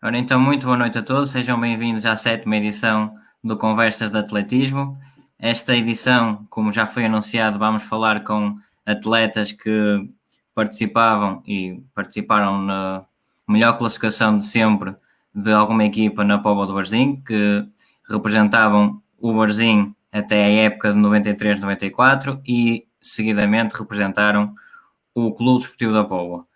Ora, então, muito boa noite a todos, sejam bem-vindos à 7ª edição do Conversas de Atletismo. Esta edição, como já foi anunciado, vamos falar com atletas que participaram na melhor classificação de sempre de alguma equipa na Póvoa de Varzim, que representavam o Varzim até a época de 93-94 e, seguidamente, representaram o Clube Desportivo da Póvoa.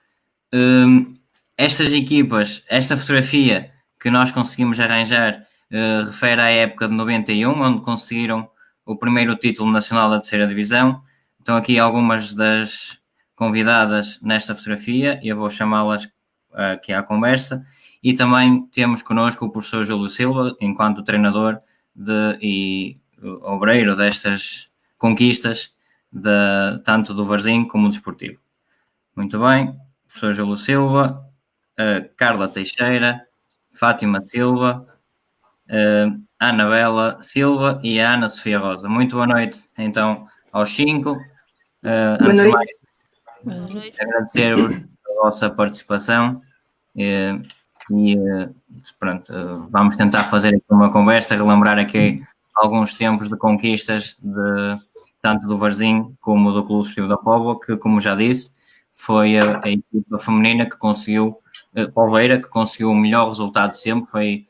Estas equipas, esta fotografia que nós conseguimos arranjar refere à época de 91, onde conseguiram o primeiro título nacional da terceira divisão. Estão aqui algumas das convidadas nesta fotografia, eu vou chamá-las aqui à conversa. E também temos connosco o professor Júlio Silva, enquanto treinador e obreiro destas conquistas, tanto do Varzim como do Desportivo. Muito bem, professor Júlio Silva, Carla Teixeira, Fátima Silva, Anabela Silva e a Ana Sofia Rosa. Muito boa noite, então, aos 5. Boa noite. Agradecer-vos a vossa participação pronto, vamos tentar fazer aqui uma conversa, relembrar aqui alguns tempos de conquistas tanto do Varzim como do Clube Desportivo da Póvoa, que, como já disse, foi a equipa feminina que conseguiu, Poveira, que conseguiu o melhor resultado sempre, foi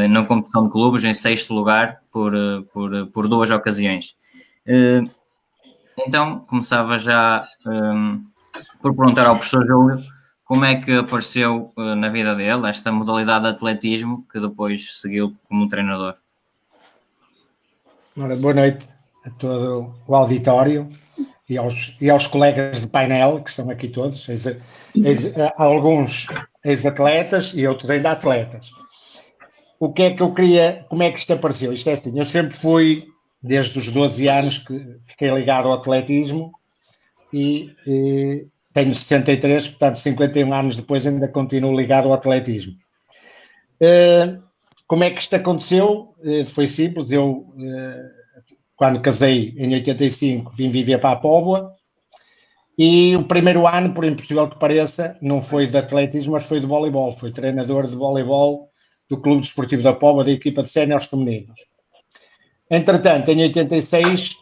na competição de clubes em 6º lugar por 2 ocasiões. Então, começava já por perguntar ao professor Júlio como é que apareceu na vida dele esta modalidade de atletismo que depois seguiu como treinador. Ora, boa noite a todo o auditório e aos colegas de painel, que estão aqui todos, alguns ex-atletas e outros ainda atletas. O que é que eu queria, como é que isto apareceu? Isto é assim, eu sempre fui, desde os 12 anos que fiquei ligado ao atletismo e tenho 63, portanto 51 anos depois ainda continuo ligado ao atletismo. Como é que isto aconteceu? Foi simples, eu quando casei em 85 vim viver para a Póvoa e o primeiro ano, por impossível que pareça, não foi de atletismo, mas foi de voleibol, fui treinador de voleibol do Clube Desportivo da Póvoa, da equipa de séniores femininos. Entretanto, em 86,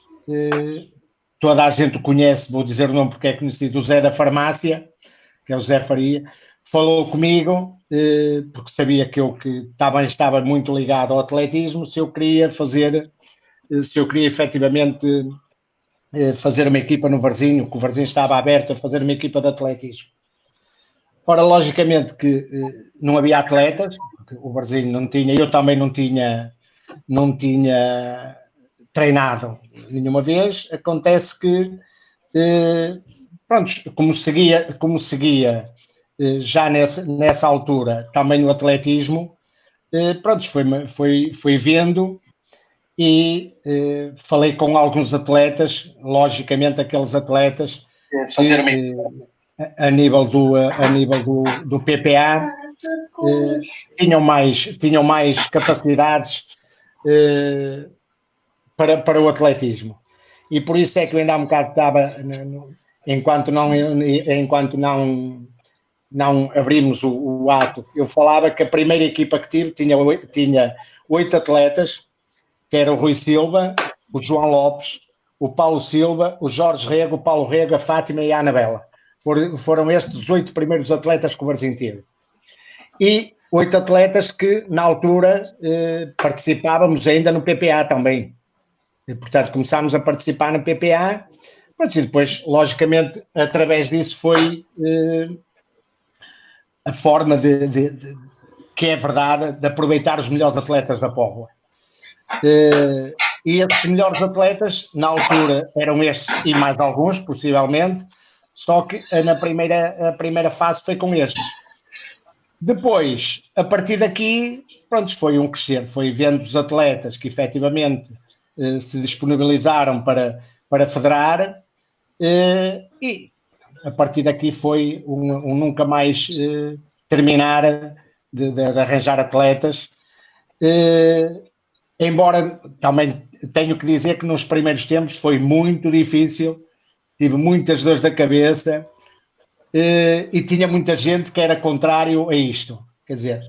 toda a gente conhece, vou dizer o nome porque é conhecido, o Zé da Farmácia, que é o Zé Faria, falou comigo, porque sabia que eu estava muito ligado ao atletismo, se eu queria efetivamente fazer uma equipa no Varzinho, que o Varzinho estava aberto a fazer uma equipa de atletismo. Ora, logicamente que não havia atletas, porque o Varzinho não tinha, eu também não tinha treinado nenhuma vez. Acontece que, pronto, como seguia já nessa altura também o atletismo, pronto, foi vendo e falei com alguns atletas, logicamente aqueles atletas a nível do PPA tinham mais capacidades para o atletismo. E por isso é que eu ainda há um bocado estava, enquanto não abrimos o ato, eu falava que a primeira equipa que tive tinha 8 atletas, que era o Rui Silva, o João Lopes, o Paulo Silva, o Jorge Rego, o Paulo Rego, a Fátima e a Anabela. Foram estes os 8 primeiros atletas que o Varzim teve. E 8 atletas que, na altura, participávamos ainda no PPA também. E, portanto, começámos a participar no PPA, e depois, logicamente, através disso foi a forma que é verdade, de aproveitar os melhores atletas da Póvoa. E esses melhores atletas, na altura, eram estes e mais alguns, possivelmente, só que a primeira fase foi com estes. Depois, a partir daqui, pronto, foi um crescer, foi vendo os atletas que efetivamente se disponibilizaram para federar e a partir daqui foi um nunca mais terminar de arranjar atletas. Embora também tenho que dizer que nos primeiros tempos foi muito difícil, tive muitas dores da cabeça e tinha muita gente que era contrário a isto. Quer dizer,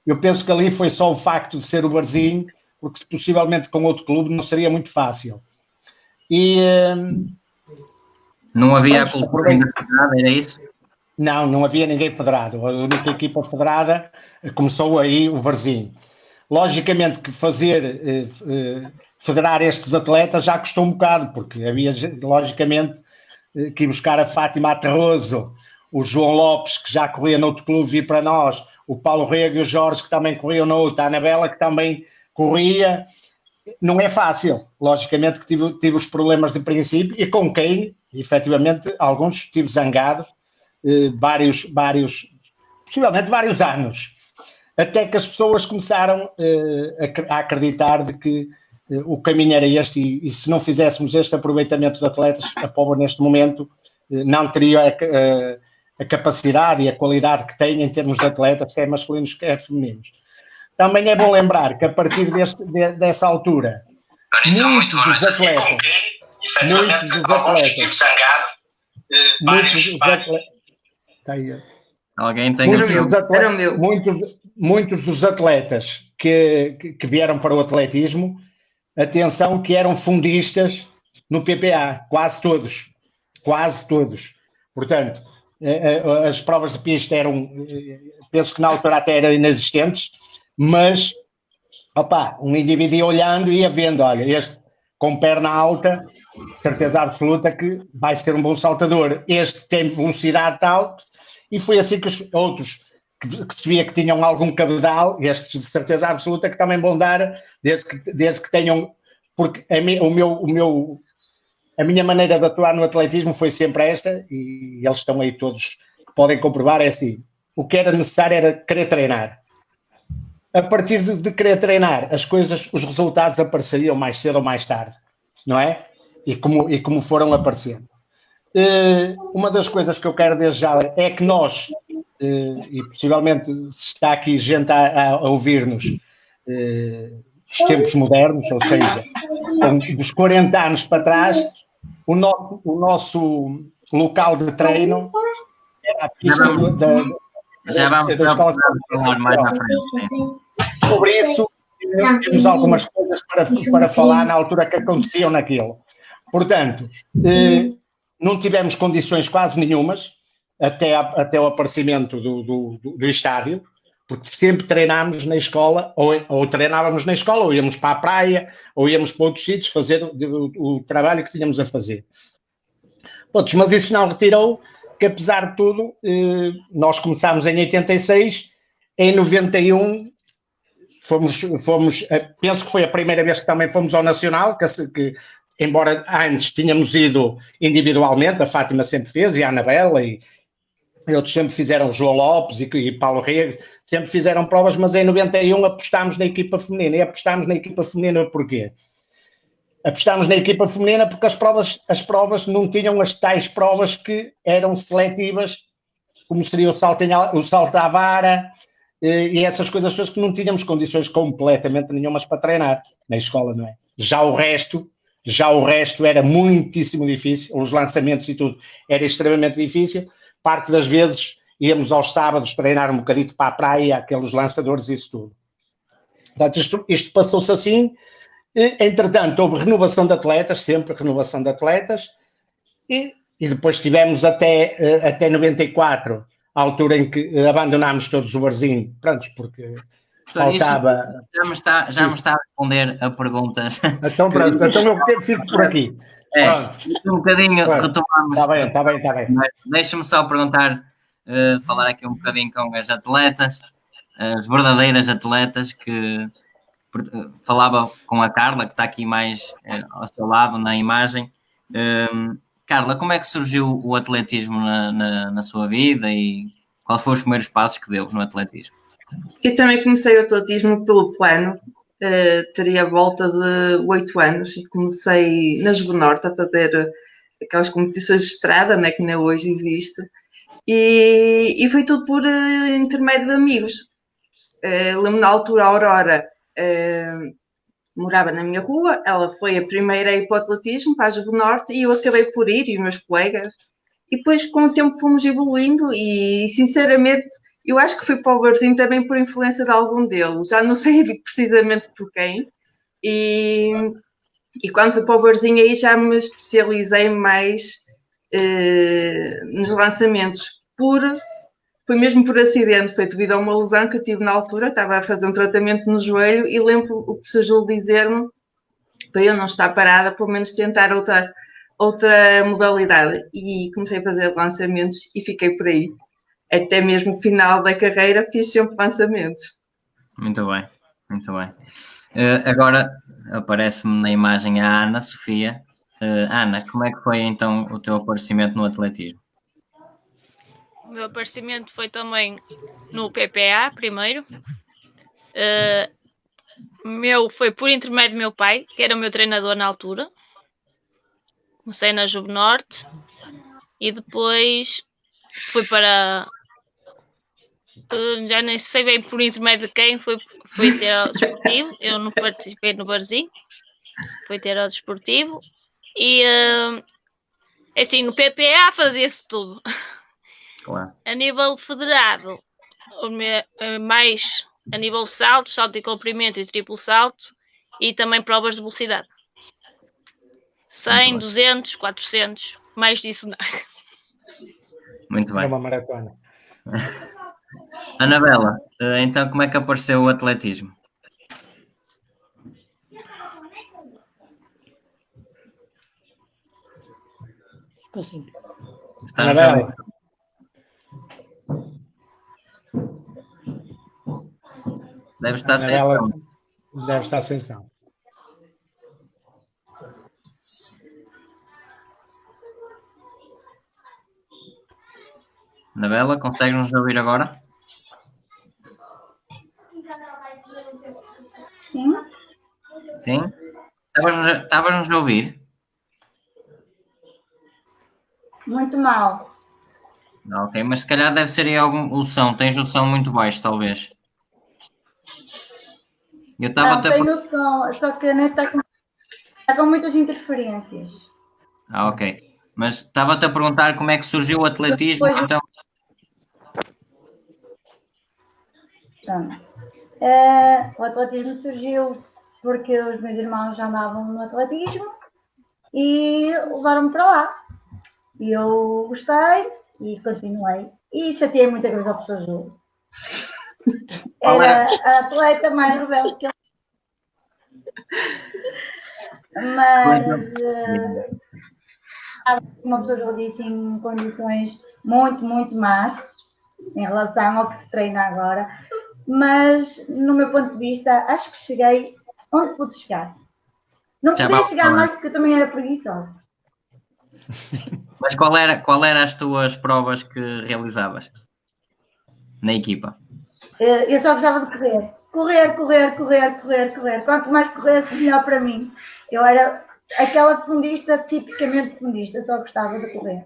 eu penso que ali foi só o facto de ser o Varzim, porque possivelmente com outro clube não seria muito fácil. E não havia a cultura ainda federada, era isso? Não havia ninguém federado. A única equipa federada começou aí o Varzim. Logicamente que federar estes atletas já custou um bocado, porque havia, logicamente, que ir buscar a Fátima Aterroso, o João Lopes, que já corria noutro clube, vir para nós, o Paulo Rego e o Jorge, que também corriam noutro, a Anabela, que também corria. Não é fácil. Logicamente que tive os problemas de princípio, e com quem, efetivamente, alguns estive zangado, possivelmente vários anos, até que as pessoas começaram a acreditar de que o caminho era este, e se não fizéssemos este aproveitamento de atletas, a Póvoa neste momento não teria a capacidade e a qualidade que tem em termos de atletas, quer masculinos, quer femininos. Também é bom lembrar que a partir dessa altura, muitos dos atletas, alguém tem muitos dos atletas que vieram para o atletismo, atenção, que eram fundistas no PPA, quase todos. Portanto, as provas de pista eram, penso que na altura até eram inexistentes, mas um indivíduo ia olhando e ia vendo, olha, este com perna alta, certeza absoluta que vai ser um bom saltador, este tem velocidade tal. E foi assim que os outros que se via que tinham algum cabedal, estes de certeza absoluta que também vão dar, desde que tenham, porque a minha maneira de atuar no atletismo foi sempre esta, e eles estão aí todos, podem comprovar, é assim, o que era necessário era querer treinar. A partir de querer treinar, os resultados apareceriam mais cedo ou mais tarde, não é? E como foram aparecendo. Uma das coisas que eu quero desde já é que nós, e possivelmente se está aqui gente a ouvir-nos dos tempos modernos, ou seja, dos 40 anos para trás, o nosso local de treino era a pista já vamos falar mais à frente. Sobre isso, temos algumas coisas para falar na altura que aconteciam naquilo. Portanto, não tivemos condições quase nenhumas até o aparecimento do estádio, porque sempre treinámos na escola, ou treinávamos na escola, ou íamos para a praia, ou íamos para outros sítios fazer o trabalho que tínhamos a fazer. Mas isso não retirou que, apesar de tudo, nós começámos em 86, em 91 fomos, penso que foi a primeira vez que também fomos ao Nacional, que embora antes tínhamos ido individualmente, a Fátima sempre fez, e a Anabela, e outros sempre fizeram, João Lopes e Paulo Rego, sempre fizeram provas, mas em 91 apostámos na equipa feminina. E apostámos na equipa feminina porquê? Apostámos na equipa feminina porque as provas não tinham as tais provas que eram seletivas, como seria o salto à vara, e essas coisas todas que não tínhamos condições completamente nenhumas para treinar na escola, não é? Já o resto era muitíssimo difícil, os lançamentos e tudo era extremamente difícil. Parte das vezes íamos aos sábados treinar um bocadito para a praia, aqueles lançadores e isso tudo. Portanto, isto passou-se assim. Entretanto, houve renovação de atletas, sempre renovação de atletas, e depois tivemos até 94, a altura em que abandonámos todos o Varzim, pronto, porque faltava... Já me está a responder a perguntas. Então pronto, então eu fico por aqui. Um bocadinho retomamos. Está bem. Deixa-me só perguntar, falar aqui um bocadinho com as atletas, as verdadeiras atletas, que falava com a Carla, que está aqui mais ao seu lado na imagem. Carla, como é que surgiu o atletismo na sua vida e quais foram os primeiros passos que deu no atletismo? Eu também comecei o atletismo pelo plano, teria a volta de 8 anos, e comecei na Jugonorte a fazer aquelas competições de estrada, né, que nem hoje existe, e foi tudo por intermédio de amigos. Lembro na altura a Aurora morava na minha rua, ela foi a primeira a ir para o atletismo, para a Jugonorte, e eu acabei por ir, e os meus colegas, e depois com o tempo fomos evoluindo, e sinceramente Eu acho que fui para o Barzinho também por influência de algum deles, já não sei precisamente por quem. E quando fui para o Barzinho aí já me especializei mais nos lançamentos. Foi mesmo por acidente, foi devido a uma lesão que eu tive na altura, estava a fazer um tratamento no joelho e lembro o professor Júlio dizer-me para eu não estar parada, pelo menos tentar outra modalidade. E comecei a fazer lançamentos e fiquei por aí. Até mesmo o final da carreira fiz sempre lançamentos. Muito bem, muito bem. Agora aparece-me na imagem a Ana Sofia. Ana, como é que foi então o teu aparecimento no atletismo? O meu aparecimento foi também no PPA primeiro. Foi por intermédio do meu pai, que era o meu treinador na altura. Comecei na Juve Norte e depois fui para... já nem sei bem por intermédio de quem, fui ter ao desportivo. Eu não participei no Barzinho, fui ter ao desportivo e assim, no PPA fazia-se tudo. Claro. A nível federado, mais a nível de salto, salto e comprimento e triplo salto e também provas de velocidade. 100, 200, 400, mais disso não. Muito bem. É uma maratona. Anabela, então como é que apareceu o atletismo? Consigo. Anabela. Deve estar sem som. Deve estar sem som. Anabela, consegues nos ouvir agora? Sim? Sim? Estavas-nos a ouvir? Muito mal. Ok, mas se calhar deve ser aí o som. Tens o som muito baixo, talvez. Eu estava Não, tenho o som, só que a net está com muitas interferências. Ok. Mas estava-te a perguntar como é que surgiu o atletismo, Depois- então... O atletismo surgiu porque os meus irmãos já andavam no atletismo e levaram-me para lá. E eu gostei e continuei. E chateei muita coisa ao professor Júlio. Era a atleta mais rebelde que ele. Mas uma pessoa Júlio disse em condições muito, muito más em relação ao que se treina agora. Mas, no meu ponto de vista, acho que cheguei onde pude chegar. Não Já podia vamos chegar falar. mais porque eu também era preguiçosa. Mas qual era as tuas provas que realizavas na equipa? Eu só gostava de correr. Correr. Quanto mais corresse, melhor para mim. Eu era aquela fundista, tipicamente fundista, só gostava de correr.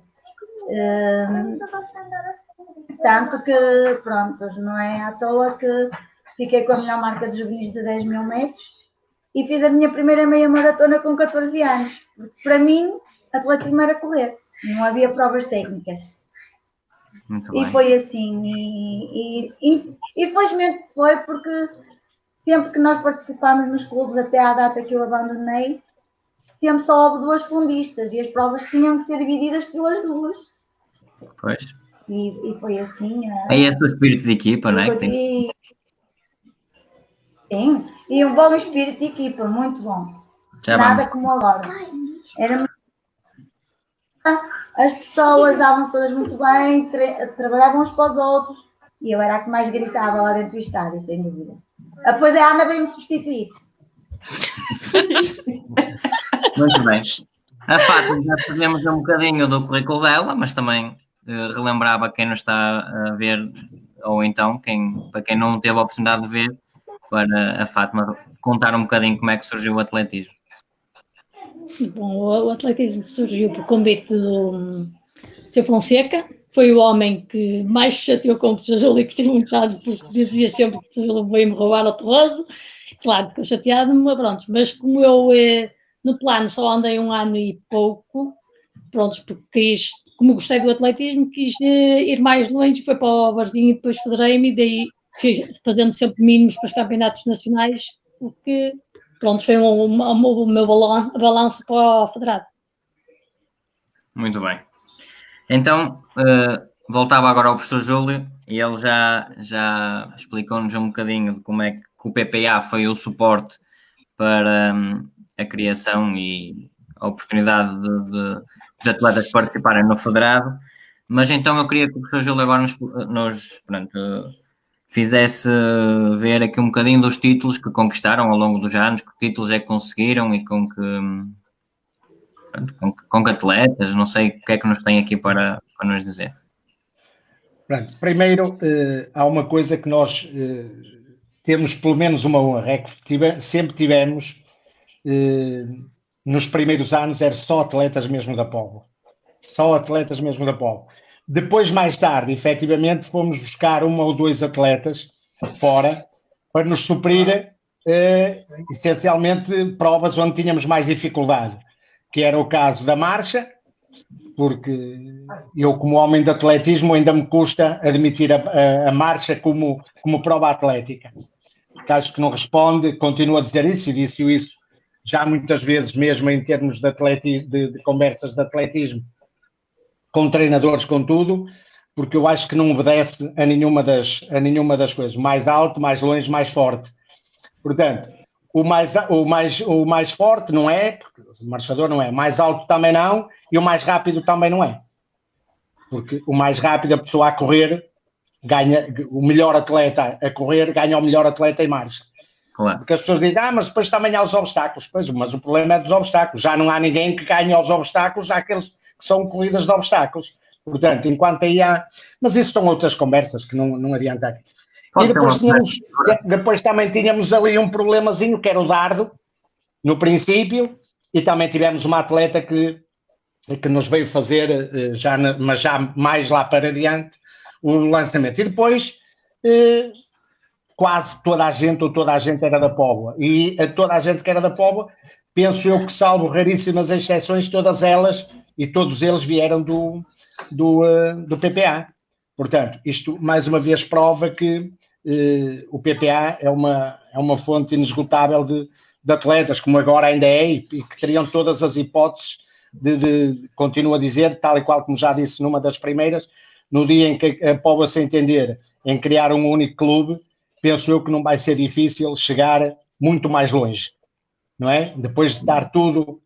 Tanto que, pronto, não é à toa que fiquei com a melhor marca de juvenis de 10 mil metros e fiz a minha primeira meia maratona com 14 anos. Porque para mim, atletismo era correr, não havia provas técnicas. Muito E bem. foi assim, e felizmente foi porque sempre que nós participámos nos clubes, até à data que eu abandonei, sempre só houve duas fundistas e as provas tinham que ser divididas pelas duas. Pois. E foi assim. É esse o espírito de equipa, não é? Sim, e um bom espírito de equipa, muito bom. Já Nada vamos. como agora. As pessoas davam-se todas muito bem, trabalhavam uns para os outros e eu era a que mais gritava lá dentro do estádio, sem dúvida. Depois a Ana veio-me substituir. Muito bem. A Fátima, já fizemos um bocadinho do currículo dela, mas também relembrava quem nos está a ver, ou então, para quem não teve a oportunidade de ver, para a Fátima contar um bocadinho como é que surgiu o atletismo. Bom, o atletismo surgiu por convite do Sr. Fonseca, foi o homem que mais chateou com o professor Júlio, que estive muito chateado porque dizia sempre que o professor Júlio veio-me roubar ao terroso. Claro, ficou chateado, mas como eu no plano só andei 1 ano e pouco, porque quis como gostei do atletismo, quis ir mais longe, foi para o Barzinho e depois federei-me, e daí fazendo sempre mínimos para os campeonatos nacionais, o que, pronto, foi o meu balanço para o federado. Muito bem. Então, voltava agora ao professor Júlio, e ele já explicou-nos um bocadinho de como é que o PPA foi o suporte para a criação e a oportunidade dos atletas participarem no federado, mas então eu queria que o professor Júlio agora nos fizesse ver aqui um bocadinho dos títulos que conquistaram ao longo dos anos, que títulos é que conseguiram e com que atletas, não sei o que é que nos tem aqui para nos dizer. Pronto, primeiro, há uma coisa que nós temos pelo menos uma honra, é que sempre tivemos, nos primeiros anos, era só atletas mesmo da Póvoa. Só atletas mesmo da Póvoa. Depois, mais tarde, efetivamente, fomos buscar 1 ou 2 atletas fora para nos suprir, essencialmente, provas onde tínhamos mais dificuldade, que era o caso da marcha, porque eu, como homem de atletismo, ainda me custa admitir a marcha como prova atlética. Porque acho que não responde, continuo a dizer isso, e disse isso já muitas vezes, mesmo em termos de conversas de atletismo, com treinadores, com tudo, porque eu acho que não obedece a nenhuma das coisas. Mais alto, mais longe, mais forte. Portanto, o mais forte não é, porque o marchador não é, mais alto também não, e o mais rápido também não é. Porque o mais rápido, a pessoa a correr, ganha, o melhor atleta a correr, ganha o melhor atleta em marcha. Claro. Porque as pessoas dizem, mas depois também há os obstáculos. Pois, mas o problema é dos obstáculos. Já não há ninguém que ganhe aos obstáculos, há aqueles que são corridas de obstáculos. Portanto, enquanto aí há... Mas isso são outras conversas que não adianta aqui. E depois também tínhamos ali um problemazinho, que era o dardo, no princípio, e também tivemos uma atleta que nos veio fazer, mas já mais lá para adiante, o lançamento. E depois, quase toda a gente era da Póvoa. E toda a gente que era da Póvoa, penso eu que, salvo raríssimas exceções, todas elas e todos eles vieram do PPA. Portanto, isto mais uma vez prova que o PPA é uma fonte inesgotável de atletas, como agora ainda é, e que teriam todas as hipóteses continuo a dizer, tal e qual como já disse numa das primeiras, no dia em que a Póvoa se entender em criar um único clube, penso eu que não vai ser difícil chegar muito mais longe, não é? Depois de dar tudo.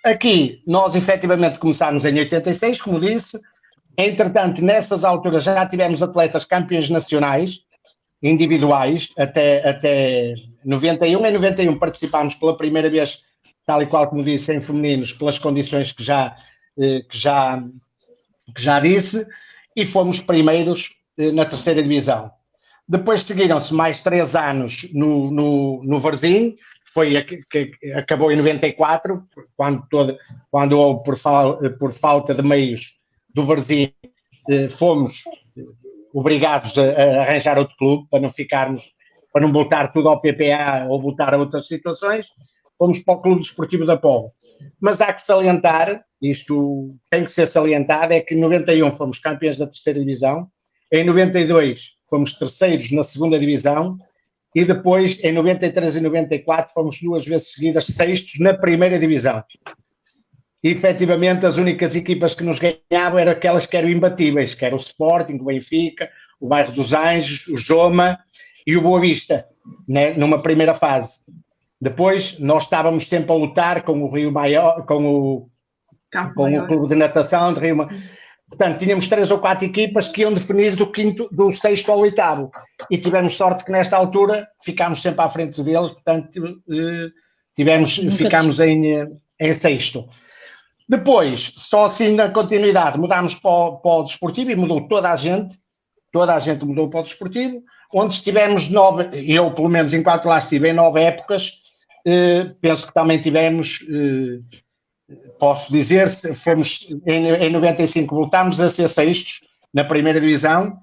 Aqui, nós efetivamente começámos em 86, como disse. Entretanto, nessas alturas já tivemos atletas campeões nacionais, individuais, até 91. Em 91 participámos pela primeira vez, tal e qual como disse, em femininos, pelas condições que já disse, e fomos primeiros na terceira divisão. Depois seguiram-se mais 3 anos no Varzim, que acabou em 94, quando por falta de meios do Varzim, fomos obrigados a arranjar outro clube para não voltar tudo ao PPA ou voltar a outras situações. Fomos para o Clube Desportivo da Póvoa. Mas há que salientar, isto tem que ser salientado, é que em 91 fomos campeões da terceira divisão, em 92 fomos terceiros na segunda divisão, e depois, em 93 e 94, fomos 2 vezes seguidas sextos na primeira divisão. E, efetivamente, as únicas equipas que nos ganhavam eram aquelas que eram imbatíveis, que era o Sporting, o Benfica, o Bairro dos Anjos, o Joma e o Boa Vista, né, numa primeira fase. Depois, nós estávamos sempre a lutar com o Rio Maior, com o Clube de Natação de Rio Maior. Portanto, tínhamos 3 ou 4 equipas que iam definir do 6º ao 8º. E tivemos sorte que, nesta altura, ficámos sempre à frente deles. Portanto, ficámos em 6º. Depois, só assim na continuidade, mudámos para o desportivo e mudou toda a gente mudou para o desportivo, onde estivemos 9, eu pelo menos enquanto lá estive, em 9 épocas. Penso que também tivemos, posso dizer, fomos em 95 voltámos a ser sextos na primeira divisão,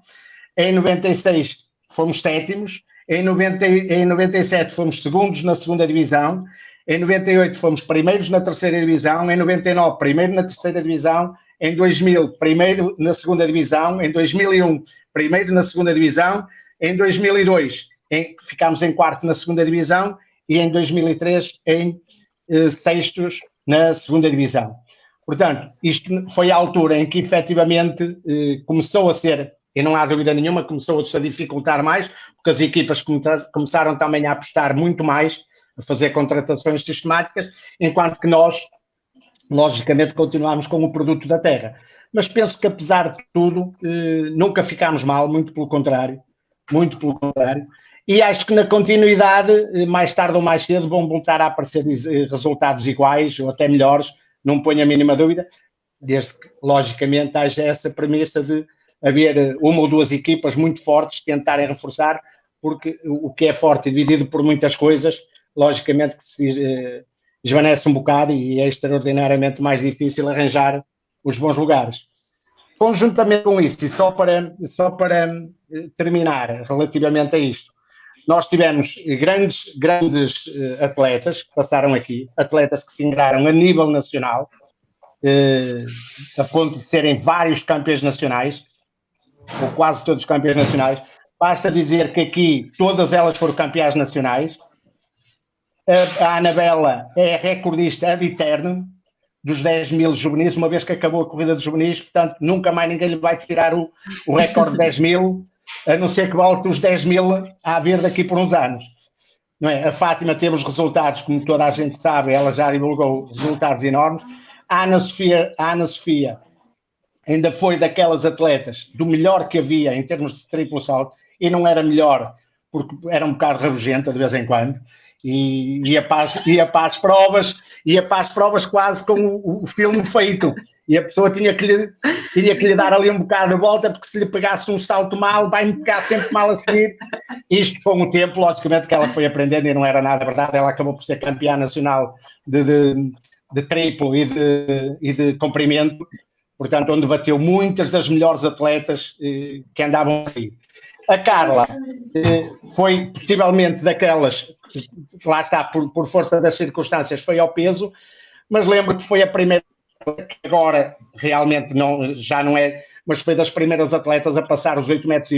em 96 fomos sétimos, em 97 fomos segundos na segunda divisão, em 98 fomos primeiros na terceira divisão, em 99 primeiro na terceira divisão, em 2000, primeiro na segunda divisão, em 2001, primeiro na segunda divisão, em 2002, ficámos em quarto na segunda divisão e em 2003 em sextos na segunda divisão. Portanto, isto foi a altura em que efetivamente começou a ser, e não há dúvida nenhuma, começou-se a dificultar mais, porque as equipas começaram também a apostar muito mais, a fazer contratações sistemáticas, enquanto que nós, logicamente, continuámos com o produto da terra. Mas penso que, apesar de tudo, nunca ficámos mal, muito pelo contrário. Muito pelo contrário. E acho que na continuidade, mais tarde ou mais cedo, vão voltar a aparecer resultados iguais ou até melhores, não ponho a mínima dúvida, desde que, logicamente, haja essa premissa de haver uma ou duas equipas muito fortes, tentarem reforçar, porque o que é forte e dividido por muitas coisas, logicamente que se esvanece um bocado e é extraordinariamente mais difícil arranjar os bons lugares. Conjuntamente com isso, e só para terminar relativamente a isto, nós tivemos grandes atletas que passaram aqui, atletas que se ingraram a nível nacional, a ponto de serem vários campeões nacionais, ou quase todos campeões nacionais. Basta dizer que aqui todas elas foram campeãs nacionais. A Anabela é recordista ad eterno dos 10 mil juvenis, uma vez que acabou a corrida de juvenis, portanto nunca mais ninguém lhe vai tirar o recorde de 10 mil, a não ser que volte os 10 mil a haver daqui por uns anos. Não é? A Fátima teve os resultados, como toda a gente sabe, ela já divulgou resultados enormes. A Ana Sofia ainda foi daquelas atletas do melhor que havia em termos de triplo salto, e não era melhor porque era um bocado rabugenta de vez em quando, e ia para as provas quase com o filme feito, e a pessoa tinha que lhe dar ali um bocado de volta, porque se lhe pegasse um salto mal, vai-me pegar sempre mal a seguir. Isto com o tempo, logicamente que ela foi aprendendo, e não era nada verdade, ela acabou por ser campeã nacional de triplo e de comprimento, portanto, onde bateu muitas das melhores atletas que andavam aí. A Carla foi possivelmente daquelas, lá está, por força das circunstâncias, foi ao peso, mas lembro que foi a primeira, que agora realmente já não é, mas foi das primeiras atletas a passar os 8,5 metros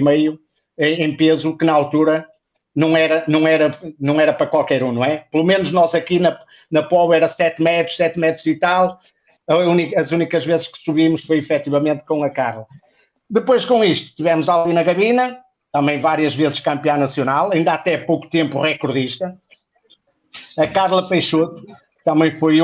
em peso, que na altura não era para qualquer um, não é? Pelo menos nós aqui na Polo era 7 metros e tal. As únicas vezes que subimos foi efetivamente com a Carla. Depois, com isto, tivemos a Alina Gabina, também várias vezes campeã nacional, ainda até pouco tempo recordista. A Carla Peixoto também foi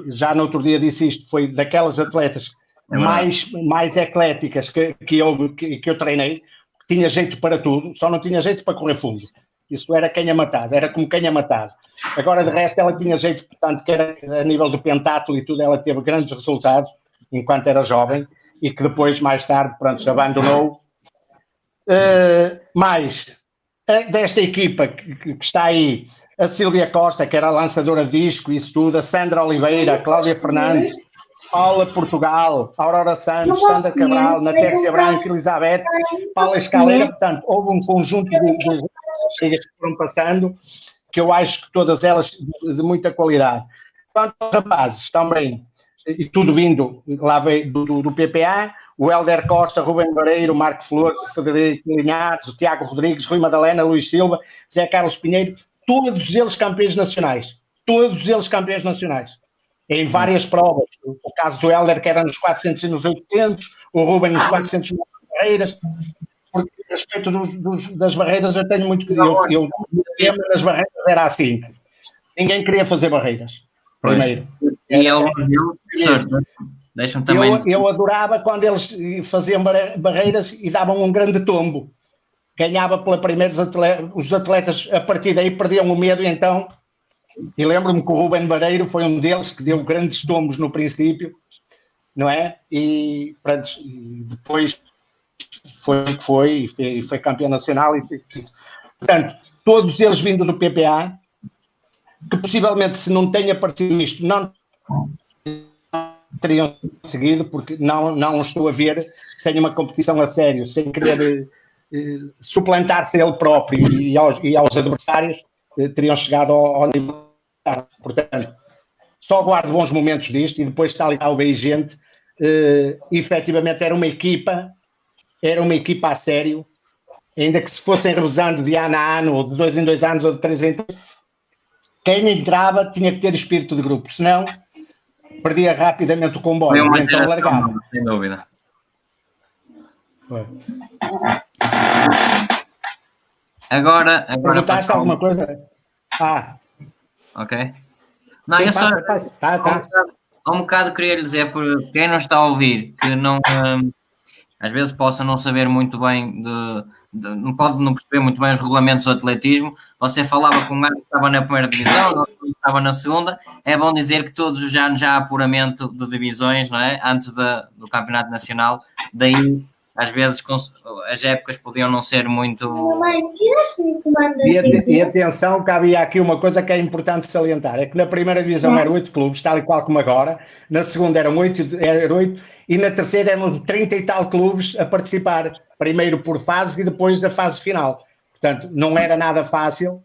já no outro dia disse isto, foi daquelas atletas mais ecléticas que eu treinei, que tinha jeito para tudo, só não tinha jeito para correr fundo. Isso era quem a matava, era como quem a matava. Agora, de resto, ela tinha jeito, portanto, que era a nível do pentatlo e tudo, ela teve grandes resultados enquanto era jovem, e que depois, mais tarde, pronto, se abandonou. Mais desta equipa que está aí, a Sílvia Costa, que era a lançadora de disco, isso tudo, a Sandra Oliveira, a Cláudia Fernandes, Paula Portugal, Aurora Santos, Sandra Cabral, Natécia Branco, Elizabeth, Paula Escaleira. Portanto, houve um conjunto de chegas que foram passando, que eu acho que todas elas de muita qualidade. Quanto aos rapazes, também, e tudo vindo lá do PPA, o Helder Costa, Rubem Vareiro, Marco Flores, Frederico Linhares, o Tiago Rodrigues, Rui Madalena, Luís Silva, Zé Carlos Pinheiro, todos eles campeões nacionais. Todos eles campeões nacionais. Em várias provas. O caso do Helder, que era nos 400 e nos 800, o Rubem nos 400 barreiras. Porque, a respeito das barreiras, eu tenho muito que dizer. O tema das barreiras era assim. Ninguém queria fazer barreiras. Primeiro. E deixa-me também... Eu adorava quando eles faziam barreiras e davam um grande tombo. Ganhava pela primeira, os atletas a partir daí perdiam o medo, então... E lembro-me que o Rubem Vareiro foi um deles que deu grandes tombos no princípio, não é? E depois foi campeão nacional. Portanto, todos eles vindo do PPA, que possivelmente, se não tenha aparecido isto, não teriam conseguido, porque não estou a ver sem uma competição a sério, sem querer suplantar-se ele próprio e aos adversários, teriam chegado ao nível. Portanto, só guardo bons momentos disto, e depois está ali talvez gente efetivamente era uma equipa a sério, ainda que se fossem revezando de ano a ano, ou de 2 em 2 anos, ou de 3 em 3, quem entrava tinha que ter espírito de grupo, senão perdia rapidamente o Foi comboio uma e então geração, largava. sem dúvida. Agora Perguntaste alguma coisa? Ok. Não, Sim, eu só passa. Tá. há um bocado queria lhe dizer, por quem não está a ouvir, que não, às vezes possa não saber muito bem não pode não perceber muito bem os regulamentos do atletismo. Você falava com um ano que estava na primeira divisão, outro que estava na segunda. É bom dizer que todos os anos já há apuramento de divisões, não é? Antes do campeonato nacional. Daí, às vezes, as épocas podiam não ser muito... E atenção, que havia aqui uma coisa que é importante salientar, é que na primeira divisão eram 8 clubes, tal e qual como agora, na segunda eram 8, e na terceira eram 30 e tal clubes a participar, primeiro por fases e depois da fase final. Portanto, não era nada fácil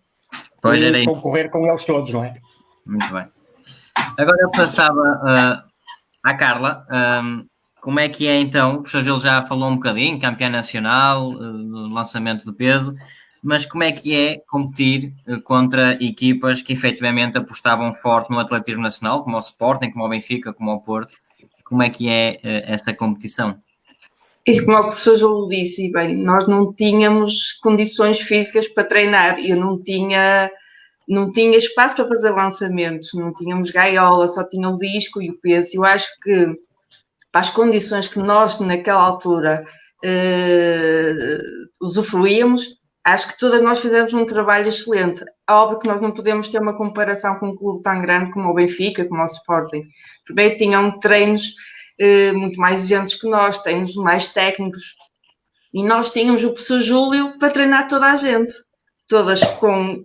concorrer com eles todos, não é? Muito bem. Agora eu passava à Carla. Como é que é então? O professor Gil já falou um bocadinho, campeã nacional, no lançamento de peso, mas como é que é competir contra equipas que efetivamente apostavam forte no atletismo nacional, como o Sporting, como o Benfica, como o Porto? Como é que é essa competição? Isso, como o professor João disse, bem, nós não tínhamos condições físicas para treinar, eu não tinha espaço para fazer lançamentos, não tínhamos gaiola, só tinha o disco e o peso. Eu acho que para as condições que nós naquela altura usufruíamos, acho que todas nós fizemos um trabalho excelente. Óbvio que nós não podemos ter uma comparação com um clube tão grande como o Benfica, como o Sporting. Primeiro tinham treinos muito mais exigentes que nós, treinos mais técnicos. E nós tínhamos o professor Júlio para treinar toda a gente, todas com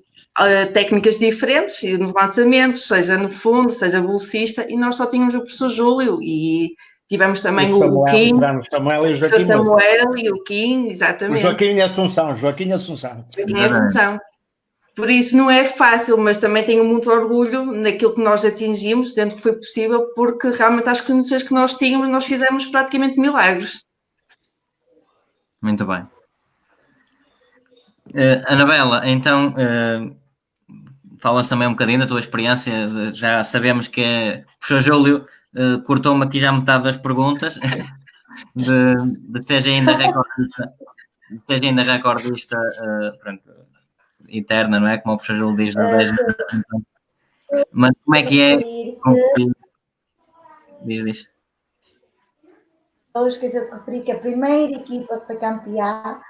técnicas diferentes, nos lançamentos, seja no fundo, seja velocista, e nós só tínhamos o professor Júlio e tivemos também o Kim, o Samuel e o Joaquim. O Samuel e o Kim, exatamente. O Joaquim e Assunção. Joaquim e Assunção. Por isso não é fácil, mas também tenho muito orgulho naquilo que nós atingimos, dentro do que foi possível, porque realmente as condições que nós tínhamos, nós fizemos praticamente milagres. Muito bem. Anabela, então, fala-nos também um bocadinho da tua experiência. Já sabemos que o professor Júlio cortou-me aqui já metade das perguntas, de seja ainda recordista, pronto, interna, não é? Como o professor Júlio diz, na 10 anos. Mas como é que é competir? Diz. Eu esqueci de referir que a primeira equipa que foi campeã,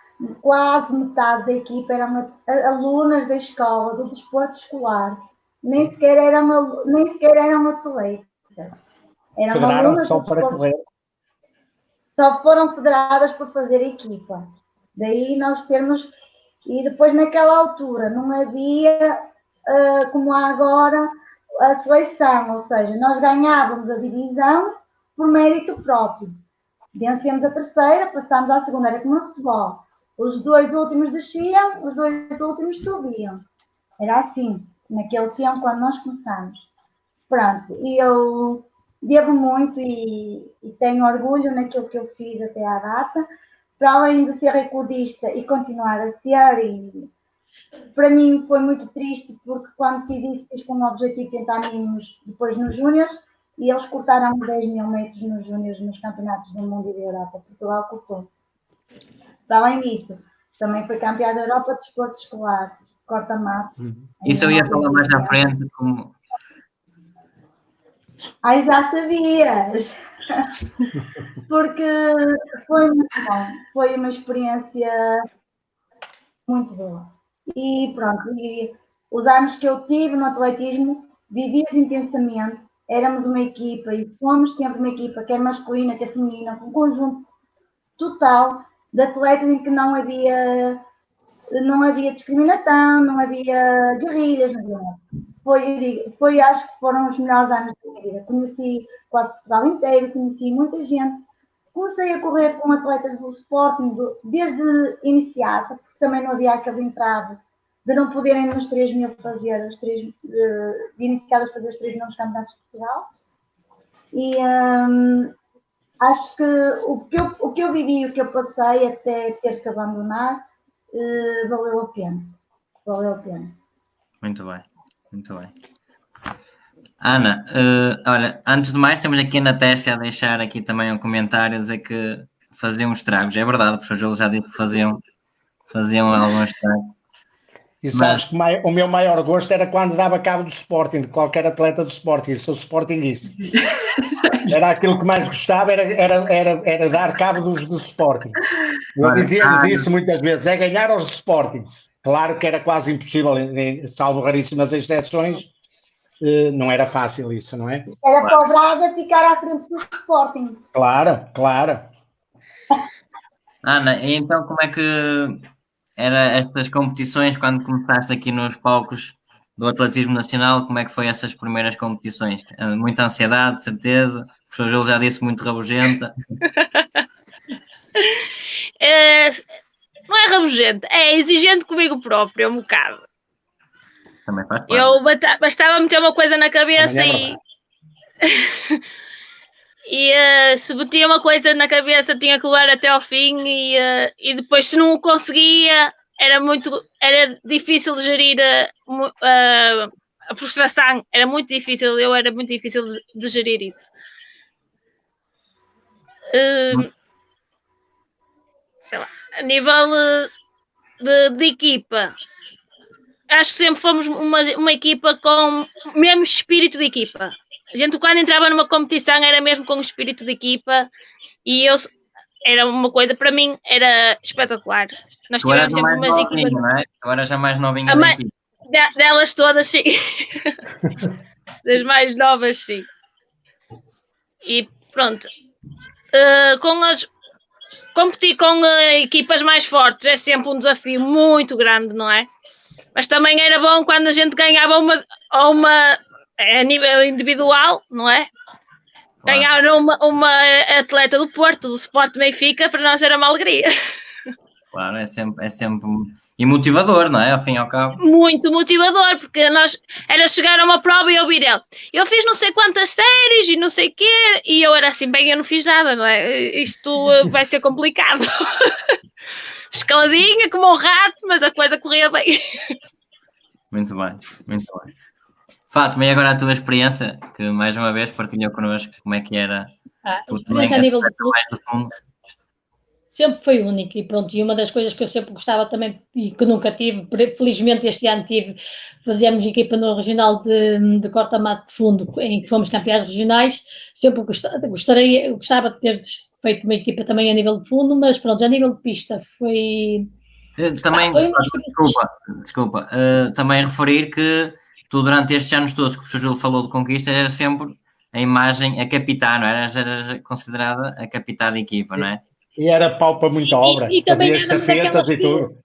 quase metade da equipa eram alunas da escola, do desporto escolar. Nem sequer eram atletas. Eram alunas do desporto. Só foram federadas por fazer equipa. Daí nós termos... E depois naquela altura não havia, como há agora, a seleção. Ou seja, nós ganhávamos a divisão por mérito próprio. Vencemos a terceira, passámos à segunda, era como no futebol. Os 2 últimos desciam, os 2 últimos subiam. Era assim, naquele tempo, quando nós começámos. Pronto, e eu devo muito e tenho orgulho naquilo que eu fiz até à data. Para além de ser recordista e continuar a ser, e para mim foi muito triste, porque quando fiz isso, fiz com o objetivo de tentar irmos depois nos Júniors, e eles cortaram 10 mil metros nos Júniors nos campeonatos do mundo e da Europa. Portugal cortou. Para além disso, também foi campeã da Europa de desporto escolar, corta-mato. Isso eu ia falar mais à frente. Ai, já sabias! Porque foi muito bom. Foi uma experiência muito boa. E pronto, e os anos que eu tive no atletismo, vivi-os intensamente. Éramos uma equipa e fomos sempre uma equipa, quer masculina, quer feminina, com um conjunto total de atletas em que não havia discriminação, não havia guerrilhas, não havia. Acho que foram os melhores anos da minha vida. Conheci quase Portugal inteiro, conheci muita gente. Comecei a correr com atletas do Sporting desde iniciada, porque também não havia aquele entrave de não poderem nos 3 mil fazer de iniciadas fazer os 3 mil campeonatos de Portugal. acho que o que eu vivi, o que eu passei até ter que abandonar, valeu a pena. Valeu a pena. Muito bem, muito bem. Ana, olha, antes de mais, temos aqui na testa a deixar aqui também um comentário a dizer que faziam estragos. É verdade, o professor Júlio já disse que faziam alguns estragos. E sabes que o meu maior gosto era quando dava cabo do Sporting, de qualquer atleta do Sporting. Sou Sportingista. Era aquilo que mais gostava, era dar cabo do Sporting. Eu dizia-lhes isso muitas vezes, é ganhar aos do Sporting. Claro que era quase impossível, salvo raríssimas exceções, não era fácil isso, não é? Era para o Braga ficar à frente do Sporting. Claro, claro. Ana, e então como é que era estas competições quando começaste aqui nos palcos do atletismo nacional? Como é que foi essas primeiras competições? Muita ansiedade, de certeza. O professor Júlio já disse muito rabugenta. Não é rabugenta, é exigente comigo próprio, um bocado. Também faz parte. Eu bastava meter uma coisa na cabeça e se metia uma coisa na cabeça tinha que levar até ao fim e depois se não o conseguia era difícil de gerir a frustração, era muito difícil de gerir isso. Sei lá, a nível de equipa, acho que sempre fomos uma equipa com o mesmo espírito de equipa. A gente, quando entrava numa competição, era mesmo com o espírito de equipa e era uma coisa, para mim, era espetacular. Nós tivemos sempre umas equipas. Não é? Agora já mais novinha da equipa. Delas todas, sim. Das mais novas, sim. E pronto. Competir com equipas mais fortes é sempre um desafio muito grande, não é? Mas também era bom quando a gente ganhava uma a nível individual, não é? Claro. Ganhar uma atleta do Porto, do Sport Benfica, para nós era uma alegria. Claro, é sempre e motivador, não é? Ao fim e ao cabo. Muito motivador, porque nós era chegar a uma prova e ouvir ele. Eu fiz não sei quantas séries e não sei o quê, e eu era assim, bem, eu não fiz nada, não é? Isto vai ser complicado. Escaladinha como um rato, mas a coisa corria bem. Muito bem, muito bem. Fátima, e agora a tua experiência, que mais uma vez partilhou connosco como é que era. A experiência a nível do fundo sempre foi única e pronto, e uma das coisas que eu sempre gostava também e que nunca tive, felizmente este ano fazíamos equipa no regional de corta-mato de fundo, em que fomos campeões regionais, sempre gostava de ter feito uma equipa também a nível de fundo, mas pronto, a nível de pista foi... Também, desculpa, também referir que tu durante estes anos todos que o professor Júlio falou de conquista era sempre a imagem, a capitã, não era? Era considerada a capitã da equipa, não é? E era pau para muita obra, fazia estafetas e tudo.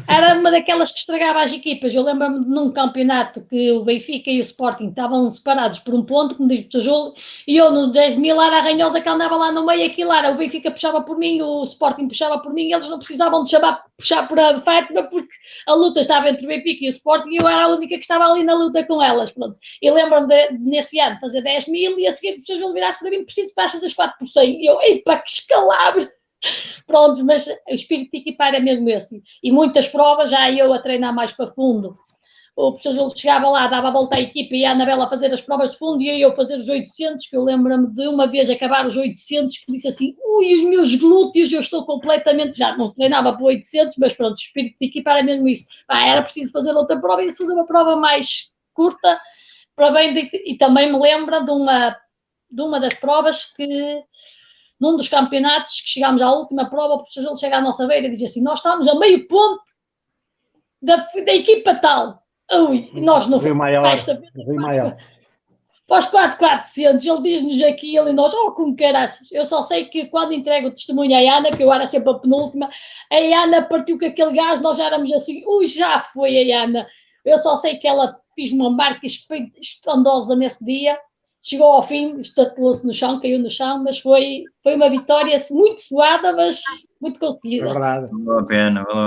Era uma daquelas que estragava as equipas. Eu lembro-me de num campeonato que o Benfica e o Sporting estavam separados por um ponto, como diz o professor Júlio, e eu no 10.000 era a ranhosa que andava lá no meio, aquilo era, o Benfica puxava por mim, o Sporting puxava por mim, e eles não precisavam de puxar por a Fátima, porque a luta estava entre o Benfica e o Sporting, e eu era a única que estava ali na luta com elas. Pronto. E lembro-me nesse ano fazer 10.000, e a seguir o professor Júlio virasse para mim, preciso para fazer 4 por 100. E eu, epa, que escalabro! Pronto, mas o espírito de equipa era mesmo esse. E muitas provas, já eu a treinar mais para fundo. O professor Júlio chegava lá, dava a volta à equipa e a Anabela a fazer as provas de fundo e eu fazer os 800, que eu lembro-me de uma vez acabar os 800, que disse assim, ui, os meus glúteos, eu estou completamente, já não treinava para 800, mas pronto, o espírito de equipa era mesmo isso. Era preciso fazer outra prova e fazer uma prova mais curta, para bem e também me lembro de uma das provas que num dos campeonatos que chegámos à última prova, o professor Júlio chega à nossa beira e diz assim, nós estamos a meio ponto da equipa tal. Ui, nós não fomos maior. Pós 4.400, ele diz-nos aquilo e nós, como caraças. Eu só sei que quando entrego o testemunho à Ana, que eu era sempre a penúltima, a Ana partiu com aquele gás, nós já éramos assim, já foi a Ana. Eu só sei que ela fez uma marca estrondosa nesse dia, chegou ao fim, estatelou-se no chão, caiu no chão, mas foi uma vitória muito suada, mas muito conseguida. É verdade. Valeu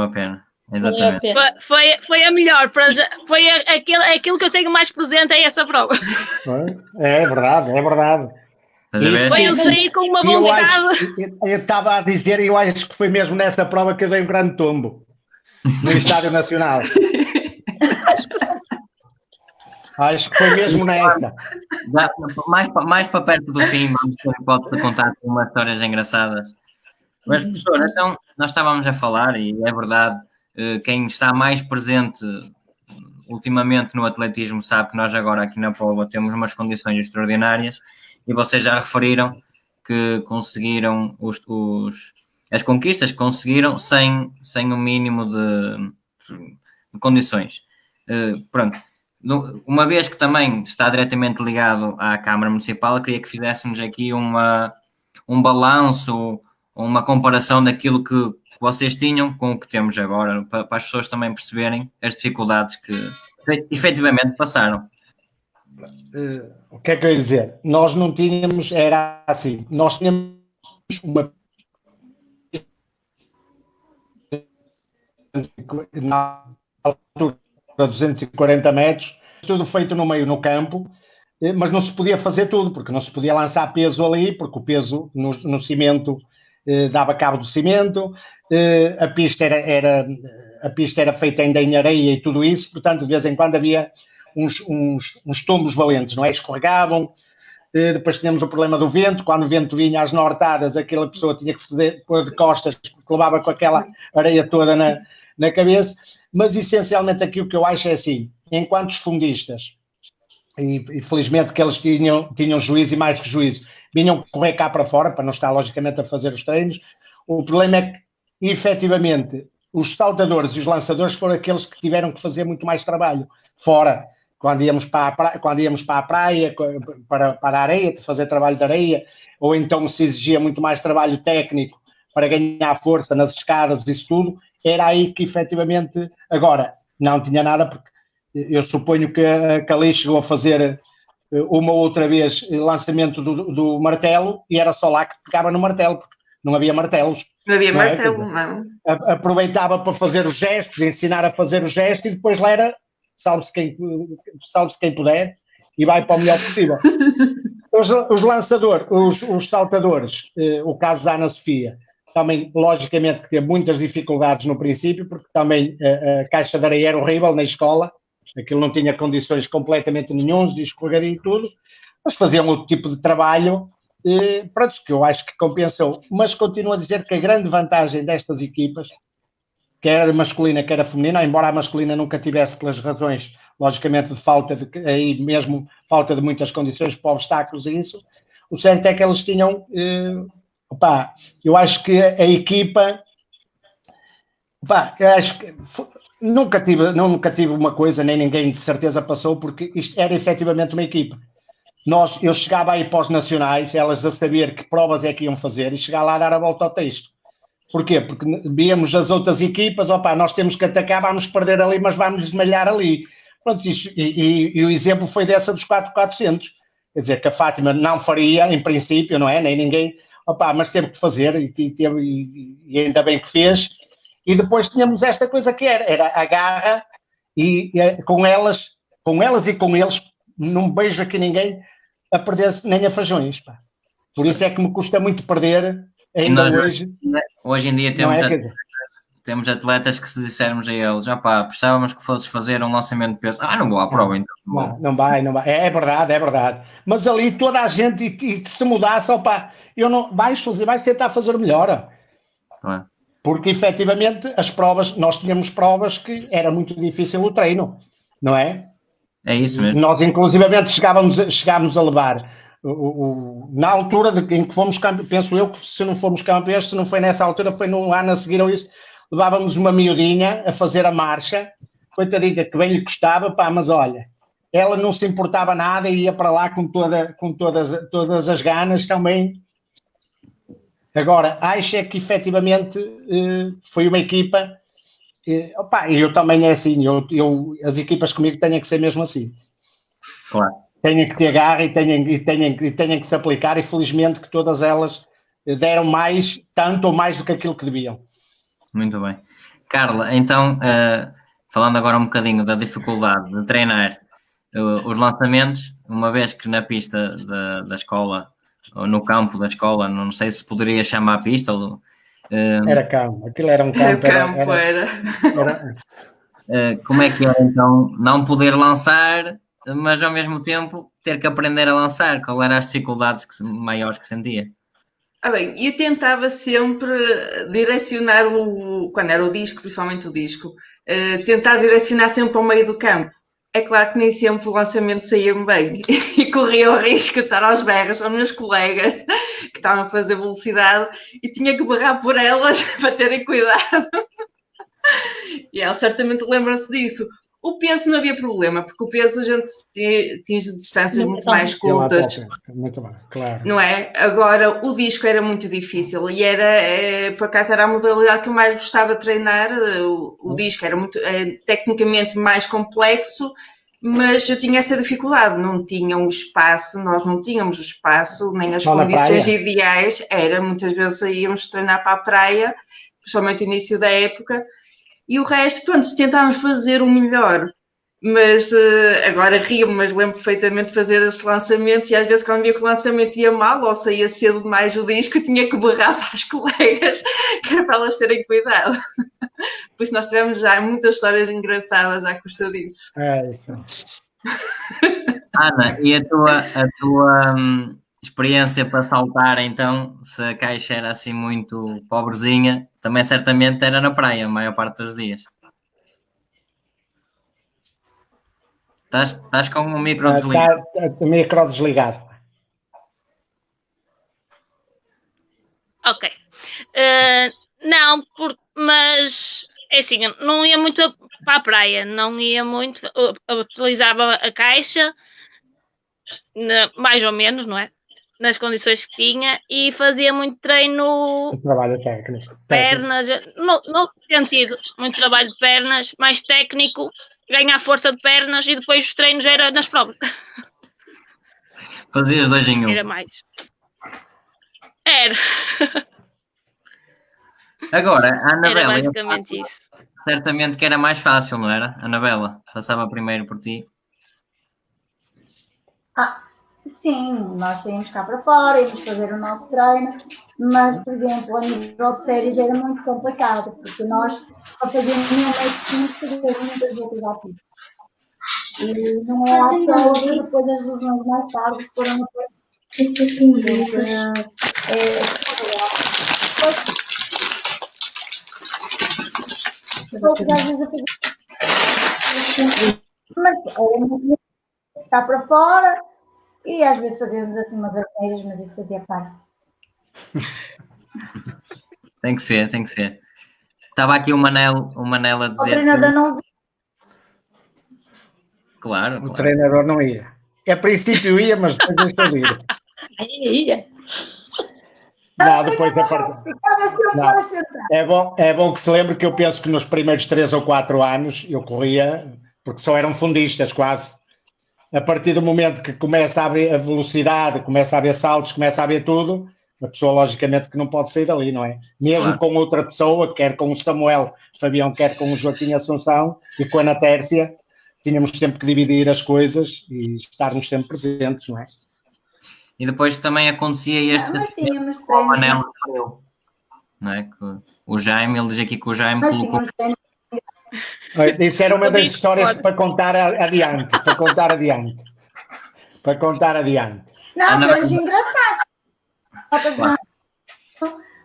a pena. Exatamente. Foi a melhor, foi aquilo que eu tenho mais presente é essa prova. É verdade. Estás a ver? Foi eu sair com uma Eu vontade. estava a dizer, eu acho que foi mesmo nessa prova que eu dei um grande tombo no Estádio Nacional. Acho que foi mesmo nessa. Mais para perto do fim, vamos ter hipótese de contar umas histórias engraçadas. Mas, professor, então, nós estávamos a falar, e é verdade, quem está mais presente ultimamente no atletismo sabe que nós agora aqui na Póvoa temos umas condições extraordinárias, e vocês já referiram que conseguiram as conquistas que conseguiram sem o mínimo de condições. Pronto. Uma vez que também está diretamente ligado à Câmara Municipal, eu queria que fizéssemos aqui um balanço, uma comparação daquilo que vocês tinham com o que temos agora, para as pessoas também perceberem as dificuldades que efetivamente passaram. O que é que eu ia dizer? Nós não tínhamos, era assim, nós tínhamos uma na altura de 240 metros, tudo feito no meio, no campo, mas não se podia fazer tudo, porque não se podia lançar peso ali, porque o peso no cimento dava cabo do cimento, a pista era feita ainda em areia e tudo isso, portanto, de vez em quando havia uns tombos valentes, não é? Escorregavam. Depois tínhamos o problema do vento, quando o vento vinha às nortadas, aquela pessoa tinha que se pôr de costas, porque levava com aquela areia toda na cabeça. Mas essencialmente aqui o que eu acho é assim, enquanto os fundistas, e felizmente que eles tinham juízo e mais que juízo, vinham correr cá para fora, para não estar logicamente a fazer os treinos, o problema é que efetivamente os saltadores e os lançadores foram aqueles que tiveram que fazer muito mais trabalho fora, quando íamos para a praia, para a areia, fazer trabalho de areia, ou então se exigia muito mais trabalho técnico para ganhar força nas escadas, isso tudo, era aí que efetivamente, agora, não tinha nada, porque eu suponho que a Cali chegou a fazer uma outra vez lançamento do martelo, e era só lá que pegava no martelo, porque não havia martelos. Não havia martelo, não. Aproveitava para fazer os gestos, ensinar a fazer os gestos, e depois lá era salve-se quem puder e vai para o melhor possível. Os lançadores, os saltadores, o caso da Ana Sofia, também logicamente que teve muitas dificuldades no princípio, porque também a caixa de areia era horrível na escola, aquilo não tinha condições completamente nenhumas, de escorregadia e tudo, mas faziam outro tipo de trabalho, pronto, que eu acho que compensou. Mas continuo a dizer que a grande vantagem destas equipas, quer masculina, quer a feminina, embora a masculina nunca tivesse, pelas razões, logicamente, de falta aí mesmo falta de muitas condições para obstáculos e isso, o certo é que eles tinham, eu acho que a equipa, eu acho que nunca tive uma coisa, nem ninguém de certeza passou, porque isto era efetivamente uma equipa. Eu chegava aí para os nacionais, elas a saber que provas é que iam fazer, e chegar lá a dar a volta ao texto. Porquê? Porque víamos as outras equipas, nós temos que atacar, vamos perder ali, mas vamos desmalhar ali. Pronto, e o exemplo foi dessa dos 4.400. Quer dizer, que a Fátima não faria, em princípio, não é? Nem ninguém, mas teve que fazer, e ainda bem que fez. E depois tínhamos esta coisa que era a garra, e com elas e com eles, não vejo aqui ninguém a perder-se nem a feijões. Pá. Por isso é que me custa muito perder, ainda hoje. Hoje em dia temos atletas que, se dissermos a eles, precisávamos que fosses fazer um lançamento de peso, não vou à prova, então. Não vai. É verdade. Mas ali toda a gente, e se mudasse, vais tentar fazer melhor. Claro. Porque efetivamente as provas, nós tínhamos provas que era muito difícil o treino, não é? É isso mesmo. Nós inclusivamente chegámos a levar, na altura em que fomos campeões, penso eu que se não fomos campeões, se não foi nessa altura, foi no ano a seguir ou isso, levávamos uma miudinha a fazer a marcha, coitadita, que bem lhe custava, mas olha, ela não se importava nada e ia para lá com todas as ganas também. Agora, acho é que efetivamente foi uma equipa, e eu também é assim, as equipas comigo têm que ser mesmo assim. Claro. Têm que ter garra e têm que se aplicar, e felizmente que todas elas deram tanto ou mais do que aquilo que deviam. Muito bem. Carla, então, falando agora um bocadinho da dificuldade de treinar os lançamentos, uma vez que na pista da escola no campo da escola, não sei se poderia chamar pista. Era campo, aquilo era um campo. Como é que era então não poder lançar, mas ao mesmo tempo ter que aprender a lançar? Qual eram as dificuldades maiores que sentia? Bem, eu tentava sempre direcionar quando era o disco, principalmente o disco, tentar direcionar sempre ao meio do campo. É claro que nem sempre o lançamento saía-me bem e corria o risco de estar aos berros aos meus colegas que estavam a fazer velocidade e tinha que berrar por elas para terem cuidado. E elas certamente lembram-se disso. O peso não havia problema, porque o peso a gente atinge distâncias muito mais curtas. Muito bem, claro. Não é? Agora, o disco era muito difícil e por acaso era a modalidade que eu mais gostava de treinar. O disco era tecnicamente mais complexo, mas eu tinha essa dificuldade. Não tinha um espaço, nós não tínhamos o espaço, nem as condições ideais. Muitas vezes íamos treinar para a praia, principalmente no início da época. E o resto, pronto, tentávamos fazer o melhor. Mas agora rio-me, mas lembro perfeitamente de fazer esses lançamentos e às vezes quando via que o lançamento ia mal ou saía cedo demais o disco, tinha que berrar para as colegas, que era para elas terem cuidado. Por isso nós tivemos já muitas histórias engraçadas à custa disso. Isso. Ana, e a tua experiência para saltar, então, se a caixa era assim muito pobrezinha, também certamente era na praia a maior parte dos dias. Estás com o micro desligado. O micro desligado. Ok. Não, mas é assim, não ia muito para a praia, não ia muito, utilizava a caixa, mais ou menos, não é? Nas condições que tinha, e fazia muito treino. Trabalho técnico. Pernas, no sentido, muito trabalho de pernas, mais técnico, ganhar força de pernas e depois os treinos era nas provas. Fazias 2 em 1. Era mais. Era. Agora, a Anabela. Era basicamente isso. Certamente que era mais fácil, não era? A Anabela passava primeiro por ti. Sim, nós saímos cá para fora, íamos fazer o nosso treino, mas, por exemplo, a nível de séries era muito complicado, porque nós, para fazer meio-noite, tínhamos que fazer muitas voltas à pista. E não é à toa que depois as lesões mais tarde foram depois. Mas era muito cá para fora. E às vezes fazíamos assim umas arteiras, mas isso fazia parte. Tem que ser. Estava aqui o Manel a dizer. O treinador não via. Claro. O treinador não ia. A princípio ia, mas depois deixou de ir. Ia. Não, depois a parte. Ficava sempre para sentar. É bom que se lembre que eu penso que nos primeiros 3 ou 4 anos eu corria, porque só eram fundistas quase. A partir do momento que começa a haver a velocidade, começa a haver saltos, começa a haver tudo, a pessoa logicamente que não pode sair dali, não é? Mesmo com outra pessoa, quer com o Samuel Fabião, quer com o Joaquim Assunção e com a Ana Tércia, tínhamos sempre que dividir as coisas e estarmos sempre presentes, não é? E depois também acontecia este o Manel, não é? O Jaime, ele diz aqui que o Jaime colocou... Isso era uma das histórias para contar adiante. Não, temos engraçados.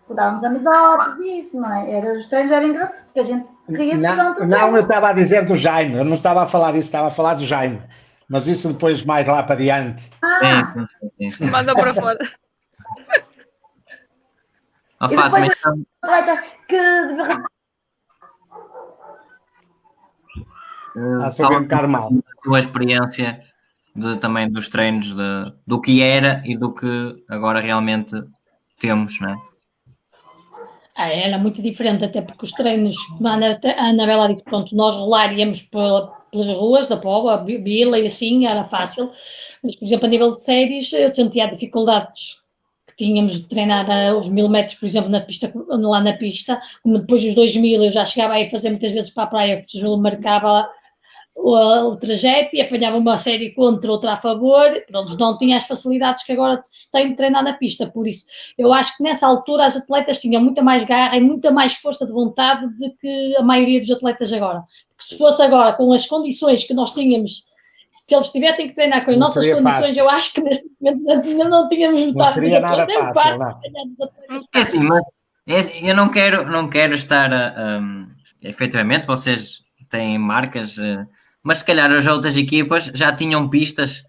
Podávamos anedotas e isso, não é? Os treinos eram engraçados, que a gente ria-se durante o treino. Não, eu estava a dizer do Jaime, eu não estava a falar disso, estava a falar do Jaime. Mas isso depois mais lá para adiante. Sim. Manda para fora. Fátima, então... Fala um bocado mal. A tua experiência também dos treinos, do que era e do que agora realmente temos, não é? Era muito diferente, até porque os treinos, como a Anabela disse, pronto, nós rolaríamos pelas ruas da Póvoa, Vila e assim, era fácil. Mas, por exemplo, a nível de séries, eu sentia dificuldades que tínhamos de treinar os 1000 metros, por exemplo, lá na pista, como depois os 2000 eu já chegava aí a fazer muitas vezes para a praia, porque o Júlio marcava o trajeto e apanhava uma série contra, outra a favor, pronto, não tinha as facilidades que agora se tem de treinar na pista, por isso eu acho que nessa altura as atletas tinham muita mais garra e muita mais força de vontade do que a maioria dos atletas agora, porque se fosse agora com as condições que nós tínhamos, se eles tivessem que treinar com as nossas condições, fácil. Eu acho que neste momento não tínhamos metade. Não seria nada fácil, é assim, mas eu não quero estar efetivamente, vocês têm marcas, mas se calhar as outras equipas já tinham pistas,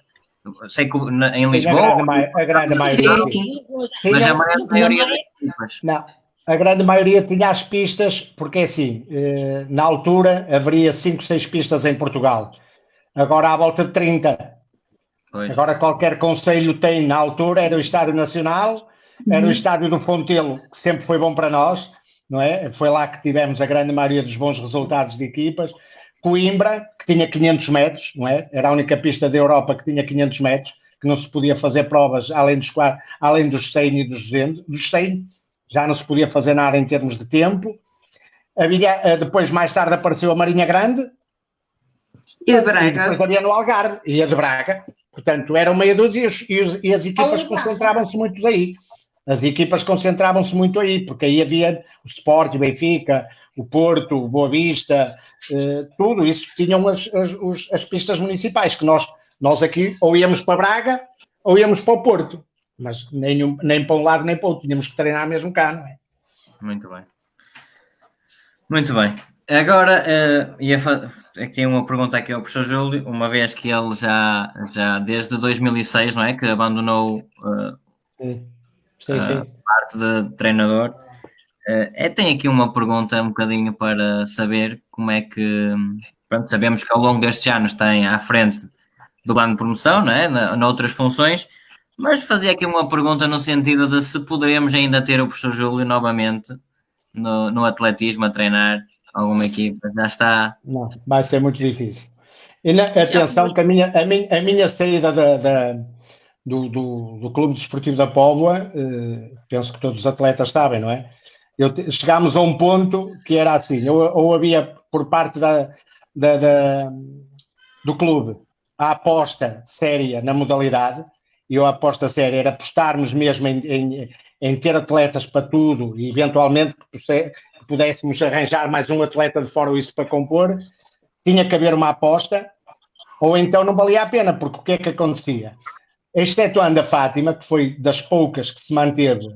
sei que em Lisboa... A grande maioria, sim. Mas a maioria das equipas... Não, a grande maioria tinha as pistas, porque assim, na altura haveria 5, 6 pistas em Portugal. Agora há volta de 30. Pois. Agora qualquer concelho tem, na altura, era o Estádio Nacional, era o Estádio do Fontelo, que sempre foi bom para nós, não é? Foi lá que tivemos a grande maioria dos bons resultados de equipas. Coimbra, que tinha 500 metros, não é? Era a única pista da Europa que tinha 500 metros, que não se podia fazer provas além dos 100 e dos 200. Dos 100 já não se podia fazer nada em termos de tempo. Depois, mais tarde, apareceu a Marinha Grande. E a Braga. E depois havia no Algarve e a de Braga. Portanto, eram meia dúzia e as equipas concentravam-se muito aí. As equipas concentravam-se muito aí, porque aí havia o Sport, o Benfica, o Porto, o Boa Vista, tudo isso tinham as pistas municipais, que nós aqui ou íamos para Braga ou íamos para o Porto, mas nem para um lado nem para o outro, tínhamos que treinar mesmo cá, não é? Muito bem. Muito bem. Agora, aqui uma pergunta aqui ao professor Júlio, uma vez que ele já desde 2006, não é, que abandonou sim. parte de treinador, tem aqui uma pergunta um bocadinho para saber como é que, pronto, sabemos que ao longo destes anos tem à frente do plano de promoção, não é, noutras funções, mas fazia aqui uma pergunta no sentido de se poderemos ainda ter o professor Júlio novamente no atletismo a treinar alguma equipa, já está... Não, vai ser muito difícil. E atenção que a minha saída do Clube Desportivo da Póvoa, penso que todos os atletas sabem, não é? Chegámos a um ponto que era assim, ou havia por parte do clube a aposta séria na modalidade, e a aposta séria era apostarmos mesmo em ter atletas para tudo e eventualmente que pudéssemos arranjar mais um atleta de fora isso para compor, tinha que haver uma aposta, ou então não valia a pena, porque o que é que acontecia? Excetuando a Fátima, que foi das poucas que se manteve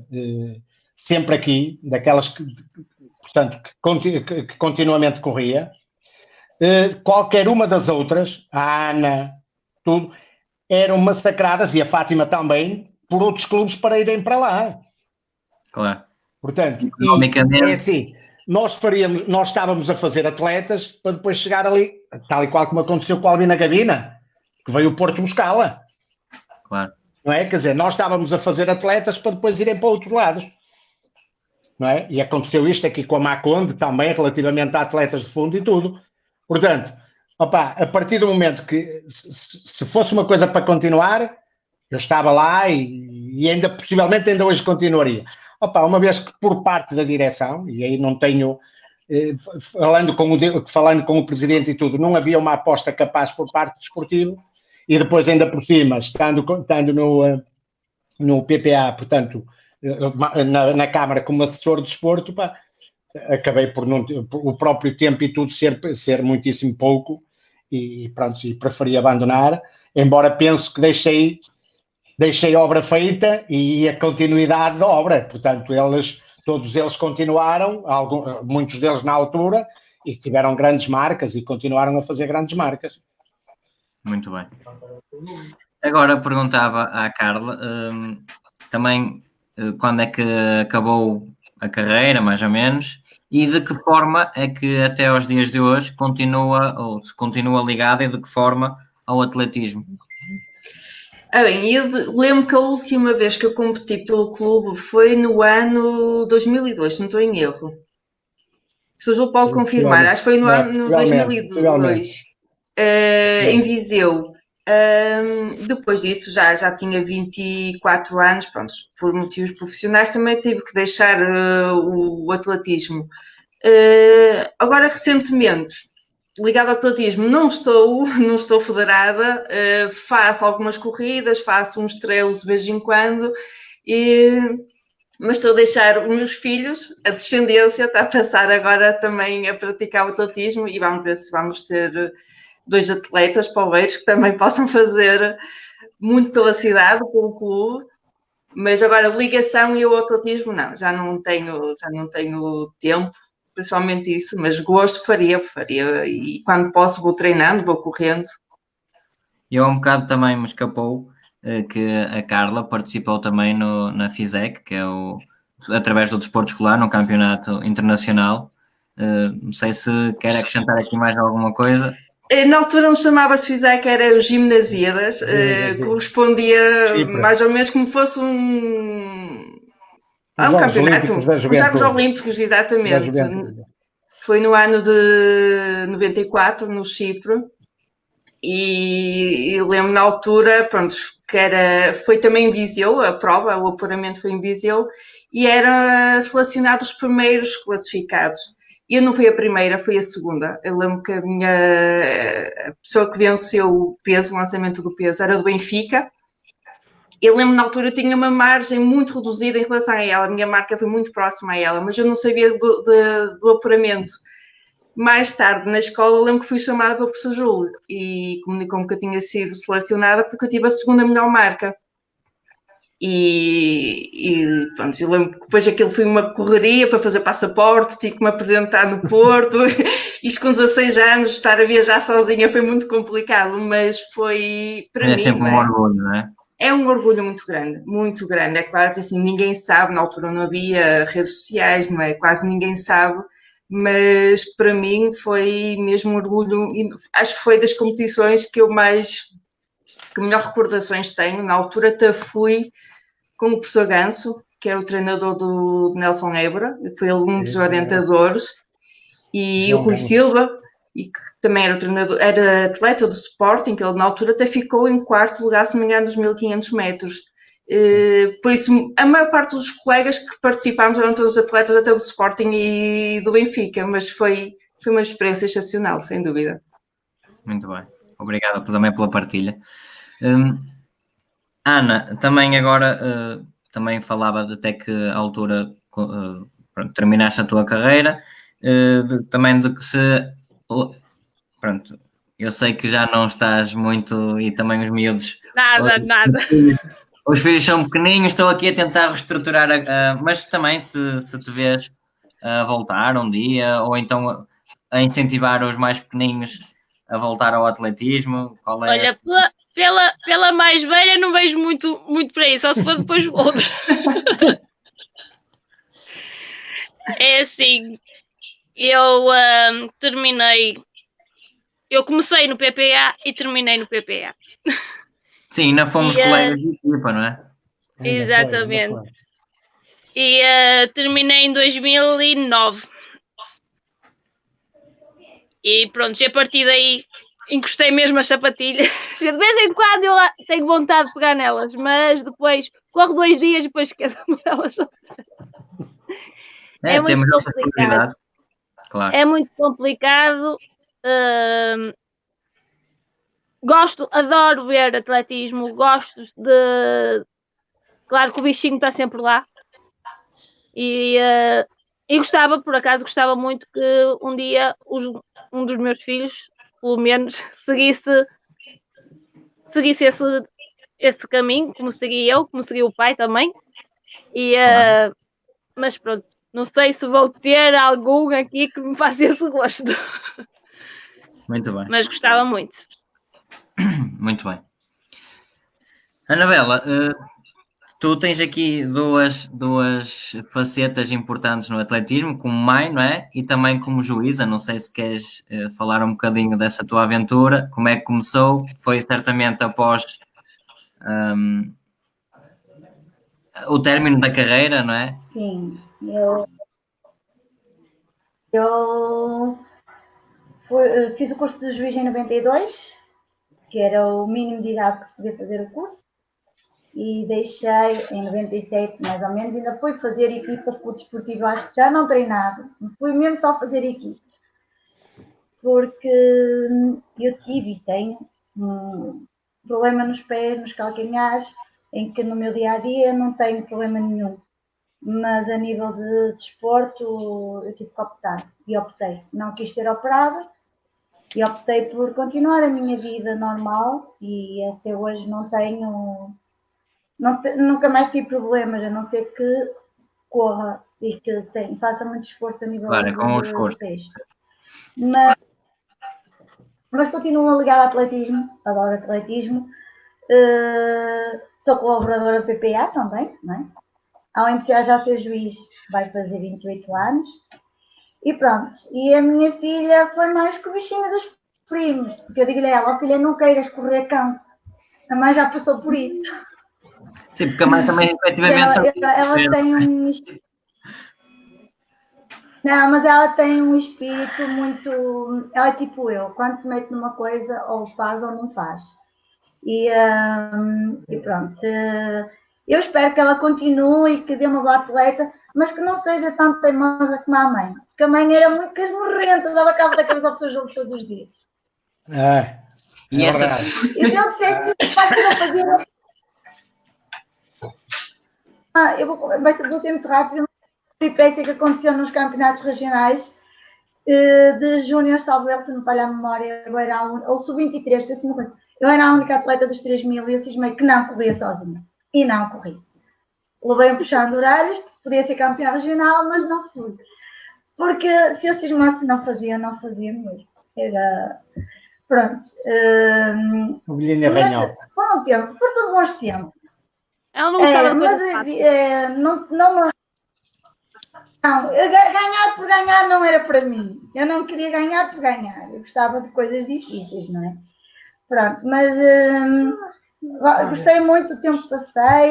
sempre aqui, daquelas que, portanto, que continuamente corria, qualquer uma das outras, a Ana, tudo, eram massacradas, e a Fátima também, por outros clubes para irem para lá. Claro. Portanto, é assim, nós estávamos a fazer atletas para depois chegar ali, tal e qual como aconteceu com a Albina Gavina, que veio o Porto buscá-la. Claro. Não é? Quer dizer, nós estávamos a fazer atletas para depois irem para outros lados. Não é? E aconteceu isto aqui com a Maconde também, relativamente a atletas de fundo e tudo. Portanto, a partir do momento que, se fosse uma coisa para continuar, eu estava lá e ainda, possivelmente, ainda hoje continuaria. Uma vez que por parte da direção, e aí não tenho, falando com o presidente e tudo, não havia uma aposta capaz por parte do desportivo, e depois ainda por cima, estando no PPA, portanto, na Câmara como assessor de desporto, acabei por o próprio tempo e tudo ser muitíssimo pouco, e pronto, e preferi abandonar, embora penso que deixei obra feita e a continuidade da obra. Portanto, todos eles continuaram, muitos deles na altura, e tiveram grandes marcas e continuaram a fazer grandes marcas. Muito bem. Agora perguntava à Carla, também quando é que acabou a carreira, mais ou menos, e de que forma é que até aos dias de hoje se continua ligada, e de que forma ao atletismo? Bem, eu lembro que a última vez que eu competi pelo clube foi no ano 2002, não estou em erro. Se o João pode confirmar, acho que foi no ano 2002, em Viseu. Depois disso já tinha 24 anos, pronto, por motivos profissionais também tive que deixar o atletismo. Agora recentemente ligado ao atletismo, não estou federada, faço algumas corridas, faço uns trails de vez em quando, mas estou a deixar os meus filhos, a descendência, está a passar agora também a praticar o atletismo e vamos ver se vamos ter 2 atletas poveiros que também possam fazer muito pela cidade, pelo clube, mas agora ligação e o atletismo não, já não tenho tempo, principalmente isso, mas gosto, faria, e quando posso vou treinando, vou correndo. Eu há um bocado também me escapou que a Carla participou também na FISEC, que é através do desporto escolar, no campeonato internacional. Não sei se quer acrescentar aqui mais alguma coisa. Na altura não chamava-se FISEC, era o Gimnasíadas, correspondia mais ou menos como fosse um campeonato, os Jogos Olímpicos, exatamente. Foi no ano de 94, no Chipre, e lembro na altura, pronto, que foi também em Viseu, a prova, o apuramento foi em Viseu, e eram selecionados os primeiros classificados. Eu não fui a primeira, fui a segunda. Eu lembro que a pessoa que venceu o peso, o lançamento do peso, era do Benfica. Eu lembro na altura eu tinha uma margem muito reduzida em relação a ela, a minha marca foi muito próxima a ela, mas eu não sabia do apuramento. Mais tarde, na escola, eu lembro que fui chamada para o professor Júlio e comunicou-me que eu tinha sido selecionada porque eu tive a segunda melhor marca. E pronto, eu lembro que depois aquilo foi uma correria para fazer passaporte, tive que me apresentar no Porto. Isto com 16 anos, estar a viajar sozinha foi muito complicado, mas foi para mim. É sempre um orgulho, não é? É um orgulho muito grande, muito grande. É claro que assim, ninguém sabe, na altura não havia redes sociais, não é? Quase ninguém sabe, mas para mim foi mesmo um orgulho. Acho que foi das competições que melhor recordações tenho. Na altura até fui com o professor Ganso, que era o treinador do Nelson Évora, foi um dos orientadores, e o Rui Silva, e que também era treinador, era atleta do Sporting, que ele na altura até ficou em quarto lugar, se não me engano, nos 1500 metros. Por isso, a maior parte dos colegas que participámos eram todos atletas até do Sporting e do Benfica, mas foi uma experiência excepcional, sem dúvida. Muito bem. Obrigado também pela partilha. Ana, também agora também falava até que à altura terminaste a tua carreira, também de que se pronto, eu sei que já não estás muito e também os miúdos. Nada. Os filhos são pequeninhos, estou aqui a tentar reestruturar, mas também se te vês a voltar um dia, ou então a incentivar os mais pequeninhos a voltar ao atletismo, qual é? Olha, pela mais velha não vejo muito para isso, só se for depois outro. É assim, eu comecei no PPA e terminei no PPA. Sim, ainda fomos colegas de equipa, não é? Exatamente. E terminei em 2009. E pronto, a partir daí encostei mesmo as sapatilhas. De vez em quando eu tenho vontade de pegar nelas, mas depois corro 2 dias e depois esqueço-me delas. É muito complicado. Claro. É muito complicado. Adoro ver atletismo, gosto de. Claro que o bichinho está sempre lá. E gostava muito que um dia um dos meus filhos, pelo menos, seguisse esse caminho, como segui eu, como segui o pai também. Mas pronto, não sei se vou ter algum aqui que me faça esse gosto. Muito bem. Mas gostava muito. Muito bem. Anabela, tu tens aqui duas facetas importantes no atletismo, como mãe, não é? E também como juíza. Não sei se queres falar um bocadinho dessa tua aventura, como é que começou? Foi certamente após o término da carreira, não é? Sim, eu fiz o curso de juiz em 92, que era o mínimo de idade que se podia fazer o curso, e deixei em 97, mais ou menos. Ainda fui fazer equipa com o desportivo, acho que já não treinado, fui mesmo só fazer equipa. porque eu tive e tenho um problema nos pés, nos calcanhares, em que no meu dia-a-dia não tenho problema nenhum. Mas a nível de desporto eu tive que optar e optei. Não quis ser operada e optei por continuar a minha vida normal e até hoje não tenho, nunca mais tive problemas, a não ser que corra e que faça muito esforço a nível Claro, é com o de esforço. pés. Mas continuo ligada ao atletismo, adoro atletismo. Sou colaboradora do PPA também, não é? Ao iniciar já ser juiz, vai fazer 28 anos. E pronto. E a minha filha foi mais que o bichinho dos primos. Porque eu digo-lhe a ela, filha, não queiras correr cão. A mãe já passou por isso. Sim, porque a mãe também efetivamente... Ela tem um... Não, mas ela tem um espírito muito... Ela é tipo eu. Quando se mete numa coisa, ou faz ou não faz. E pronto. Eu espero que ela continue e que dê uma boa atleta, mas que não seja tão teimosa como a mãe. Porque a mãe era muito casmurrenta, dava cabo da cabeça ao seu jogo todos os dias. E essa... E se eu dissesse que não fazia... vou ser muito rápido. Uma peripécia que aconteceu nos campeonatos regionais de júnior, salvo erro, se não falha a memória, ou sub-23, que uma coisa. Eu era a única atleta dos 3.000 e eu cismei que não corria sozinha. E não corri. Levei-me puxando horários, podia ser campeã regional, mas não fui. Porque se eu cismasse que não fazia mesmo. Era... Pronto. Foram um tempo, por todos bons tempos. Ela não gostava de mas não, ganhar por ganhar não era para mim. Eu não queria ganhar por ganhar. Eu gostava de coisas difíceis, não é? Pronto, mas gostei muito do tempo que passei,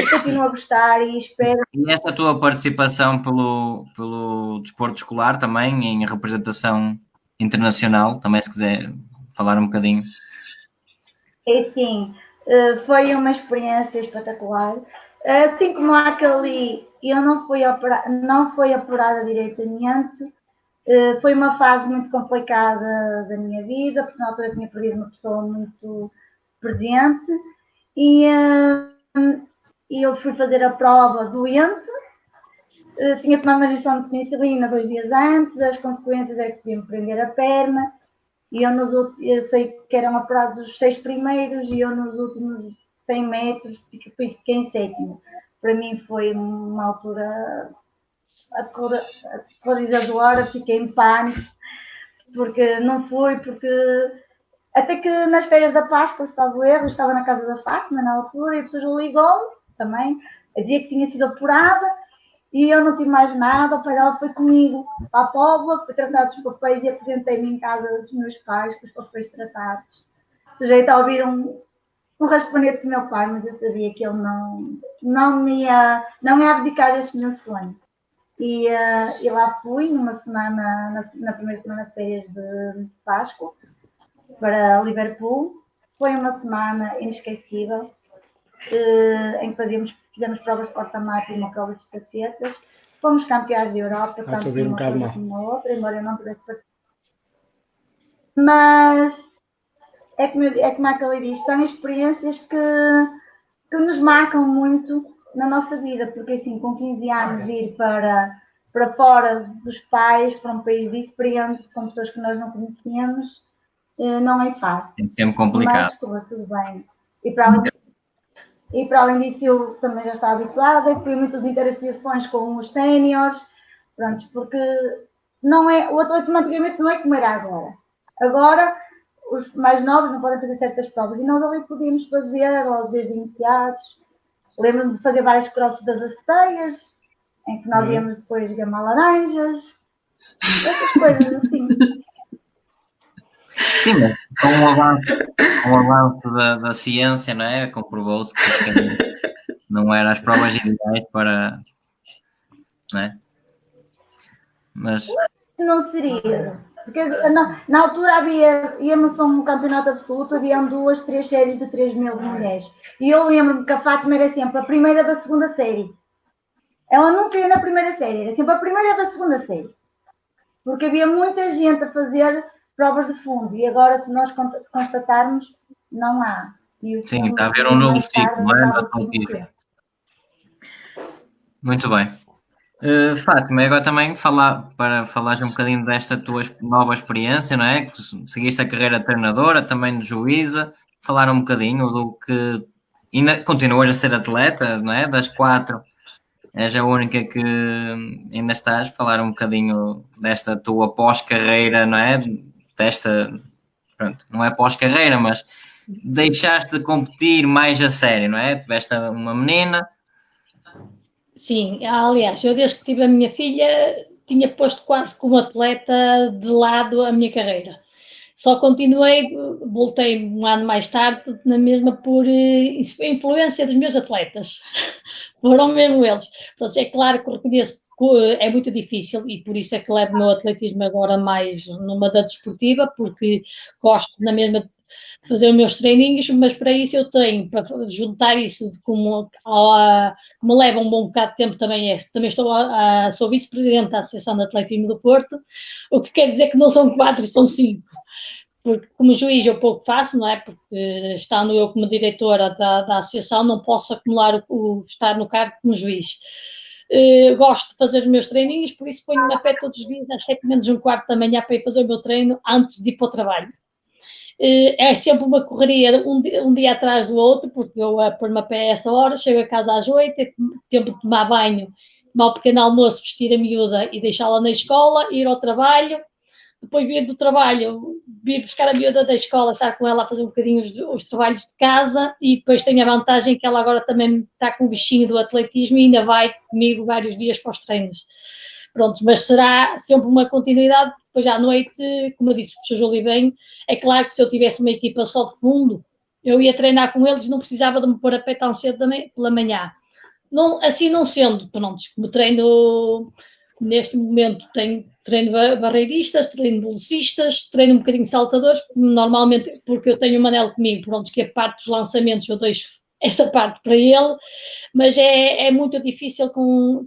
continuo a gostar e espero. E essa tua participação pelo desporto escolar também, em representação internacional, também se quiser falar um bocadinho. É sim, foi uma experiência espetacular. Assim como a Cali, eu não fui apurada diretamente. Foi uma fase muito complicada da minha vida, porque na altura tinha perdido uma pessoa muito presente e eu fui fazer a prova doente, tinha tomado uma injeção de penicilina 2 dias antes, as consequências é que podia-me prender a perna e eu sei que eram apurados os 6 primeiros e eu nos últimos 100 metros fiquei em 7º. Para mim foi uma altura aterrorizadora, fiquei em pânico, porque não fui, até que nas férias da Páscoa, salvo erro, estava na casa da Fátima na altura e a pessoa ligou-me também, a dizer que tinha sido apurada e eu não tive mais nada, o pai dela foi comigo para a Póvoa, fui tratar dos papéis e apresentei-me em casa dos meus pais com os papéis tratados. Sujeito a ouvir um raspanete do meu pai, mas eu sabia que ele não ia abdicar desse meu sonho. E lá fui numa semana, na primeira semana de férias de Páscoa, para Liverpool. Foi uma semana inesquecível, em que fizemos provas de porta-mato e uma prova de estafetas. Fomos campeões de Europa, tanto numa coisa como na outra, embora eu não tivesse participado. Mas é como a Cali diz, são experiências que nos marcam muito na nossa vida, porque assim, com 15 anos ir para fora dos pais, para um país diferente, com pessoas que nós não conhecemos, não é fácil. É sempre complicado. Mas correu tudo bem. E para além disso, eu também já estava habituada, fui muitas interações com os séniores, pronto, porque o atletismo antigamente não é como era agora. Agora, os mais novos não podem fazer certas provas e nós ali podíamos fazer, logo desde iniciados. Lembro-me de fazer vários crosses das aceteias, em que nós íamos depois gamar laranjas, essas coisas assim. Sim, mas com o avanço da ciência, não é? Comprovou-se que não eram as provas ideais para... Não é? Mas... Não seria. Porque na altura íamos a um campeonato absoluto, haviam 2, 3 séries de 3.000 mulheres. E eu lembro-me que a Fátima era sempre a primeira da segunda série. Ela nunca ia na primeira série, era sempre a primeira da segunda série. Porque havia muita gente a fazer provas de fundo. E agora, se nós constatarmos, não há. Sim, está a haver um novo ciclo, não é? No atletismo. Muito bem. Fátima, agora também para falares um bocadinho desta tua nova experiência, não é? Que seguiste a carreira de treinadora, também de juíza, falar um bocadinho do que ainda continuas a ser atleta, não é? Das 4, és a única que ainda estás, falar um bocadinho desta tua pós-carreira, não é? Pronto, não é pós-carreira, mas deixaste de competir mais a sério, não é? Tiveste uma menina. Sim, aliás, eu desde que tive a minha filha tinha posto quase como atleta de lado a minha carreira. Só continuei, voltei um ano mais tarde, na mesma por influência dos meus atletas. Foram mesmo eles. Portanto, é claro que reconheço que é muito difícil e por isso é que levo o meu atletismo agora mais numa da desportiva, porque gosto na mesma fazer os meus treininhos, mas para isso eu tenho, para juntar isso como me leva um bom bocado de tempo também sou vice-presidente da Associação de Atletismo do Porto, o que quer dizer que não são 4, são 5, porque como juiz eu pouco faço, não é? Porque estando eu como diretora da associação não posso acumular estar no cargo como juiz. Gosto de fazer os meus treininhos, por isso ponho-me a pé todos os dias às 7:45 da manhã para ir fazer o meu treino antes de ir para o trabalho. É sempre uma correria, um dia atrás do outro, porque eu pôr-me a pé a essa hora, chego a casa às 8, tempo de tomar banho, tomar o pequeno almoço, vestir a miúda e deixá-la na escola, ir ao trabalho, depois vir do trabalho, vir buscar a miúda da escola, estar com ela a fazer um bocadinho os trabalhos de casa e depois tem a vantagem que ela agora também está com o bichinho do atletismo e ainda vai comigo vários dias para os treinos. Pronto, mas será sempre uma continuidade. Depois à noite, como eu disse o professor Júlio bem, é claro que se eu tivesse uma equipa só de fundo, eu ia treinar com eles, não precisava de me pôr a pé tão cedo pela manhã. Não, assim não sendo, pronto, como treino, neste momento treino barreiristas, treino velocistas, treino um bocadinho de saltadores, normalmente porque eu tenho o Manel comigo, pronto, que a parte dos lançamentos eu deixo essa parte para ele, mas é muito difícil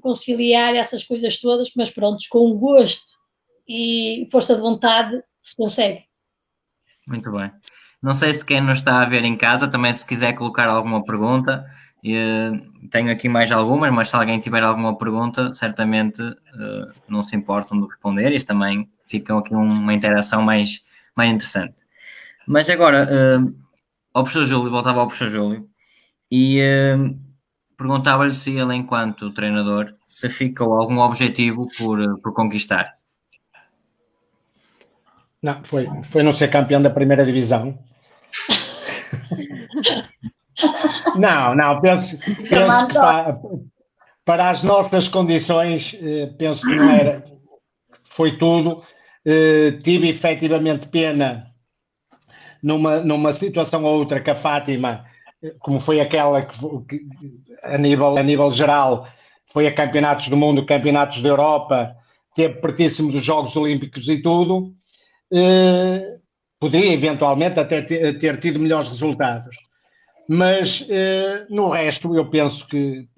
conciliar essas coisas todas, mas pronto, com gosto e força de vontade se consegue. Muito bem. Não sei se quem nos está a ver em casa também se quiser colocar alguma pergunta, tenho aqui mais algumas, mas se alguém tiver alguma pergunta, certamente não se importam de responder, isto também fica aqui uma interação mais interessante. Mas agora, ao professor Júlio, voltava ao professor Júlio, e perguntava-lhe se ele, enquanto treinador, se ficou algum objetivo por conquistar. Não, foi não ser campeão da primeira divisão. Não, penso que para as nossas condições, penso que não era, foi tudo. Tive efetivamente pena numa situação ou outra que a Fátima, como foi aquela que a nível geral, foi a campeonatos do mundo, campeonatos da Europa, teve pertíssimo dos Jogos Olímpicos e tudo, poderia eventualmente até ter tido melhores resultados. Mas no resto eu penso que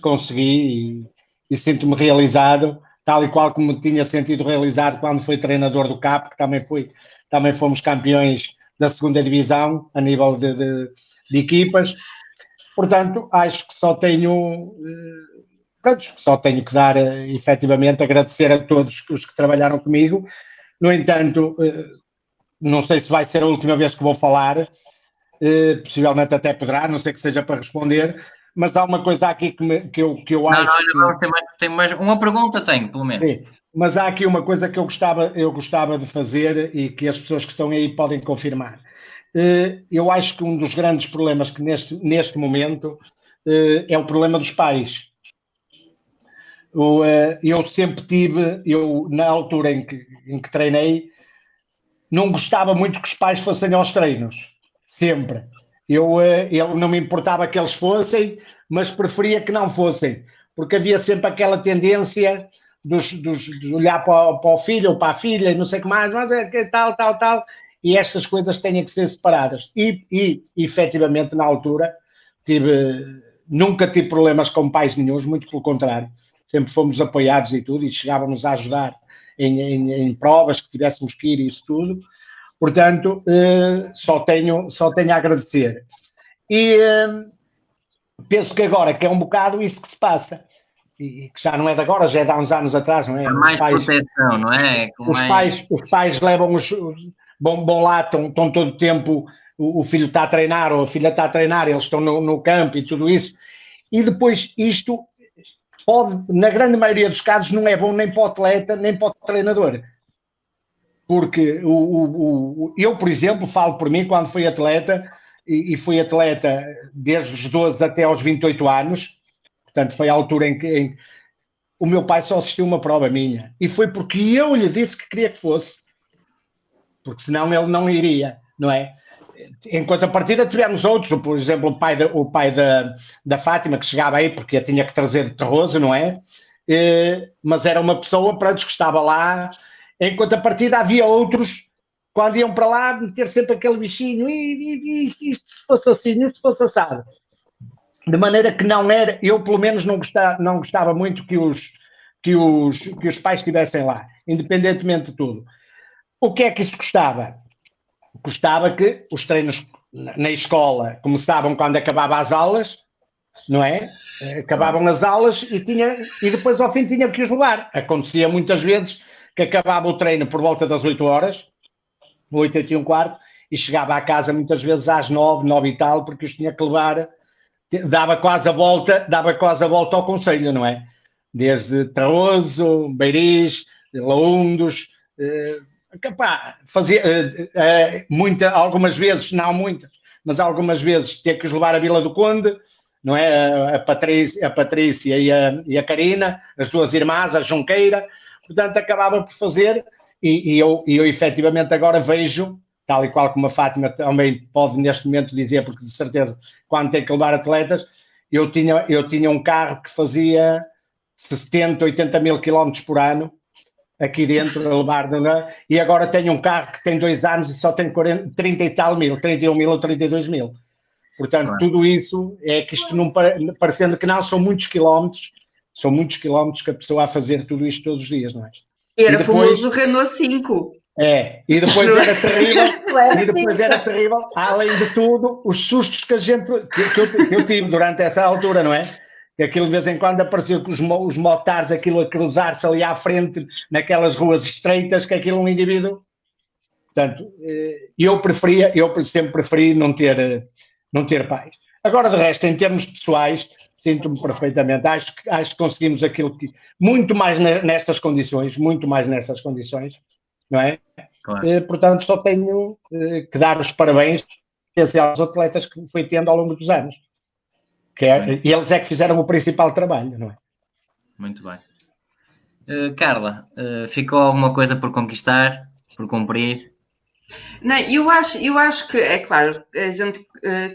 consegui e sinto-me realizado, tal e qual como me tinha sentido realizado quando fui treinador do CAP, que também fomos campeões da segunda divisão a nível de equipas. Portanto, acho que só tenho que dar, efetivamente, agradecer a todos os que trabalharam comigo. No entanto, não sei se vai ser a última vez que vou falar, possivelmente até poderá, não sei que seja para responder, mas há uma coisa aqui que eu acho... Não, tem mais uma pergunta, tenho, pelo menos. Sim, mas há aqui uma coisa que eu gostava de fazer e que as pessoas que estão aí podem confirmar. Eu acho que um dos grandes problemas que neste momento é o problema dos pais. Eu sempre na altura em que treinei, não gostava muito que os pais fossem aos treinos, sempre. Eu não me importava que eles fossem, mas preferia que não fossem, porque havia sempre aquela tendência de olhar para o filho ou para a filha e não sei o que mais, mas é que tal, e estas coisas têm que ser separadas. E efetivamente, na altura, nunca tive problemas com pais nenhuns, muito pelo contrário. Sempre fomos apoiados e tudo, e chegávamos a ajudar em provas que tivéssemos que ir e isso tudo. Portanto, só tenho a agradecer. E penso que agora que é um bocado isso que se passa. E que já não é de agora, já é de há uns anos atrás, não é? Há mais proteção, não é? Os pais levam vão lá, estão todo o tempo, o filho está a treinar ou a filha está a treinar, eles estão no campo e tudo isso. E depois isto pode, na grande maioria dos casos, não é bom nem para o atleta, nem para o treinador. Porque eu, por exemplo, falo por mim, quando fui atleta, e fui atleta desde os 12 até aos 28 anos, portanto foi a altura em que o meu pai só assistiu uma prova minha. E foi porque eu lhe disse que queria que fosse. Porque senão ele não iria, não é? Em contrapartida tivemos outros, por exemplo, o pai da Fátima, que chegava aí porque a tinha que trazer de Terroso, não é? Mas era uma pessoa, pronto, que estava lá. Em contrapartida havia outros, quando iam para lá, meter sempre aquele bichinho, isto se fosse assim, isto se fosse assado. De maneira que não era, eu pelo menos não gostava muito que os pais estivessem lá, independentemente de tudo. O que é que isso custava? Custava que os treinos na escola começavam quando acabava as aulas, não é? Acabavam as aulas e depois ao fim tinha que os levar. Acontecia muitas vezes que acabava o treino por volta das 8 horas, 8, 8 e um quarto, e chegava à casa muitas vezes às 9, 9 e tal, porque os tinha que levar, dava quase a volta ao concelho, não é? Desde Tarouso, Beiris, Laundos, fazia algumas vezes, não muitas, mas algumas vezes ter que os levar à Vila do Conde, não é? A Patrícia e a Karina, as duas irmãs, a Junqueira, portanto acabava por fazer, e eu efetivamente agora vejo, tal e qual como a Fátima também pode neste momento dizer, porque de certeza quando tem que levar atletas, eu tinha um carro que fazia 70, 80 mil quilómetros por ano, aqui dentro, a levar, e agora tenho um carro que tem 2 anos e só tem 30 e tal mil, 31 mil ou 32 mil. Portanto, tudo isso é que isto, não parecendo que não, são muitos quilómetros que a pessoa a fazer tudo isto todos os dias, não é? Era depois, famoso o Renault 5. E depois era terrível, além de tudo, os sustos que eu tive durante essa altura, não é? Que aquilo de vez em quando apareceu com os motares, aquilo a cruzar-se ali à frente, naquelas ruas estreitas, que aquilo um indivíduo... Portanto, eu sempre preferi não ter pais. Agora, de resto, em termos pessoais, sinto-me perfeitamente. Acho que conseguimos aquilo que... Muito mais nestas condições, não é? Claro. Portanto, só tenho que dar os parabéns aos atletas que foi tendo ao longo dos anos. E eles é que fizeram o principal trabalho, não é? Muito bem. Carla, ficou alguma coisa por conquistar, por cumprir? Não, eu acho que, é claro, a gente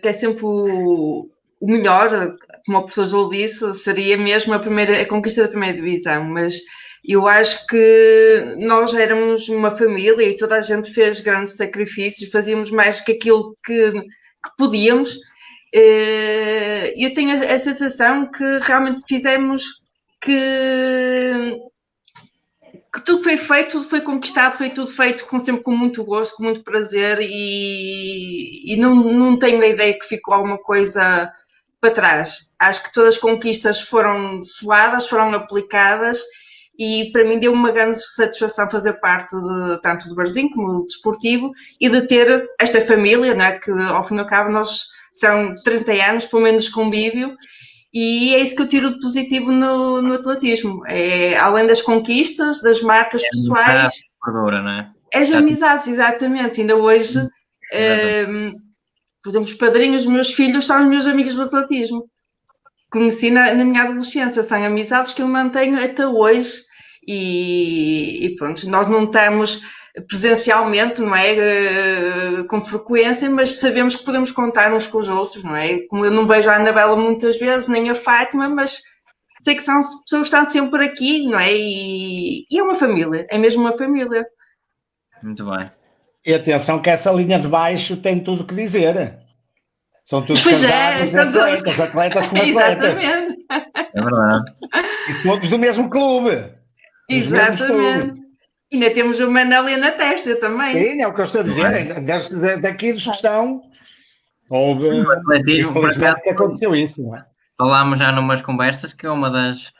quer sempre o melhor, como o professor João disse, seria mesmo a conquista da primeira divisão, mas eu acho que nós éramos uma família e toda a gente fez grandes sacrifícios, fazíamos mais que aquilo que podíamos. Eu tenho a sensação que realmente fizemos que tudo foi feito, tudo foi conquistado, foi tudo feito sempre com muito gosto, com muito prazer e não tenho a ideia que ficou alguma coisa para trás. Acho que todas as conquistas foram suadas, foram aplicadas e para mim deu uma grande satisfação fazer parte tanto do Barzinho como do desportivo e de ter esta família, né, que ao fim e ao cabo nós são 30 anos, pelo menos convívio, e é isso que eu tiro de positivo no atletismo. Além das conquistas, das marcas pessoais, não é? As amizades, exatamente. Ainda hoje, por exemplo, os padrinhos dos meus filhos são os meus amigos do atletismo. Conheci na minha adolescência, são amizades que eu mantenho até hoje e pronto, nós não estamos presencialmente, não é, com frequência, mas sabemos que podemos contar uns com os outros, não é? Como eu não vejo a Anabela muitas vezes, nem a Fátima, mas sei que são pessoas que estão sempre aqui, não é? E é uma família, é mesmo uma família. Muito bem. E atenção que essa linha de baixo tem tudo o que dizer. São todos casados, atletas como atletas. Exatamente. É verdade. E todos do mesmo clube. Exatamente. Ainda temos o Mandalia na testa também. Sim, é o que eu estou a dizer. Daqui dos que estão, houve, Sim, o atletismo, por infelizmente, acaso, que aconteceu isso, não é? falámos já numas conversas que é uma das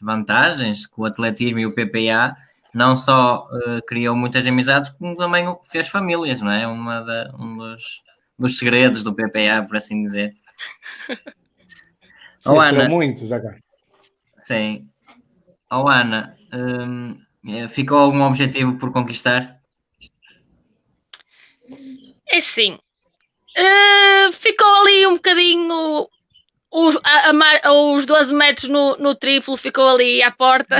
vantagens que o atletismo e o PPA não só criou muitas amizades, como também fez famílias, não é? Um dos segredos do PPA, por assim dizer. Sim, Ana, serão muitos agora. sim. Ana, ficou algum objetivo por conquistar? É assim, ficou ali um bocadinho os 12 metros no triplo, ficou ali à porta,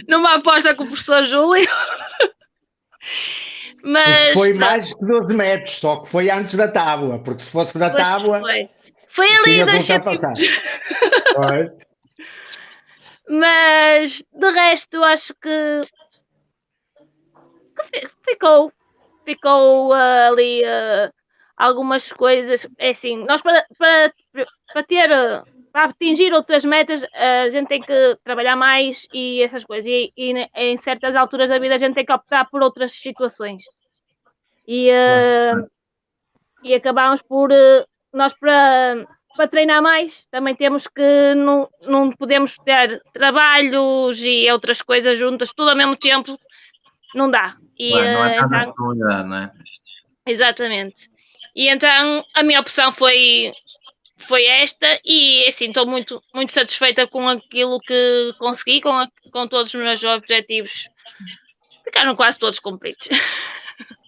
numa aposta com o professor Júlio. Mas Foi pronto, mais que 12 metros, só que foi antes da tábua, porque se fosse da tábua, foi ali tinhas 2 ultrapassado. centímetros. Mas de resto acho que ficou ali algumas coisas. É assim, nós para atingir outras metas, a gente tem que trabalhar mais e essas coisas. E em certas alturas da vida a gente tem que optar por outras situações. E acabámos por nós para treinar mais, também temos que não podemos ter trabalhos e outras coisas juntas tudo ao mesmo tempo, não dá. E Claro, não é tanta então, probabilidade, não é? exatamente. E então a minha opção foi esta e assim estou muito, muito satisfeita com aquilo que consegui, com todos os meus objetivos. Ficaram quase todos cumpridos.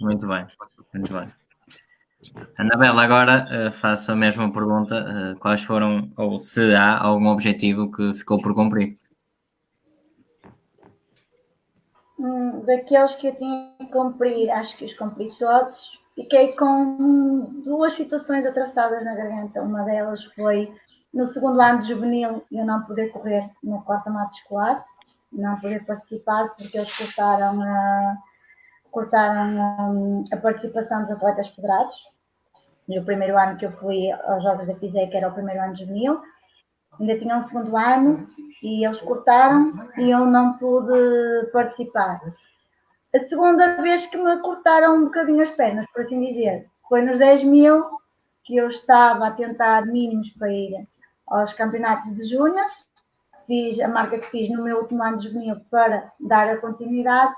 Muito bem, muito bem. Anabela, agora faço a mesma pergunta. Quais foram, ou se há algum objetivo que ficou por cumprir? Daqueles que eu tinha que cumprir, acho que os cumpri todos. Fiquei com 2 situações atravessadas na garganta. Uma delas foi no segundo ano de juvenil eu não poder correr no corta-mato escolar, não poder participar porque eles cortaram a participação dos atletas federados. E o primeiro ano que eu fui aos Jogos da FISE, que era o primeiro ano de juvenil, ainda tinha um segundo ano e eles cortaram e eu não pude participar. A segunda vez que me cortaram um bocadinho as pernas, por assim dizer, foi nos 10.000 que eu estava a tentar mínimos para ir aos campeonatos de júniores. Fiz a marca que fiz no meu último ano de juvenil para dar a continuidade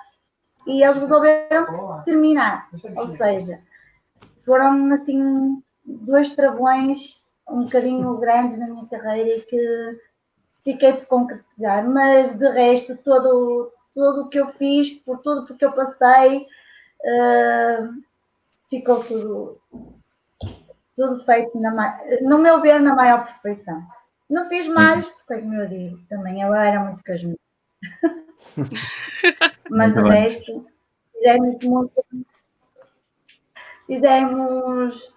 e eles resolveram terminar. Ou seja, foram assim 2 travões um bocadinho grandes na minha carreira e que fiquei por concretizar, mas de resto todo o que eu fiz, por tudo porque eu passei, ficou tudo feito, no meu ver, na maior perfeição. Não fiz mais, porque como eu digo, também eu era muito casmurro. Mas de resto, fizemos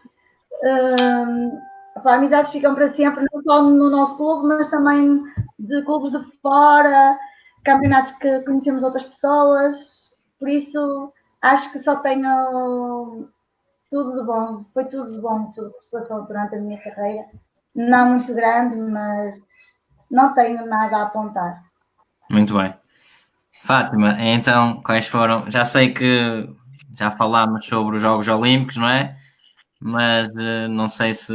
amizades ficam para sempre, não só no nosso clube, mas também de clubes de fora, campeonatos que conhecemos outras pessoas, por isso acho que só tenho tudo de bom, foi tudo de bom, tudo que se passou durante a minha carreira, não muito grande, mas não tenho nada a apontar. Muito bem. Fátima, então, quais foram? Já sei que já falámos sobre os Jogos Olímpicos, não é? Mas não sei se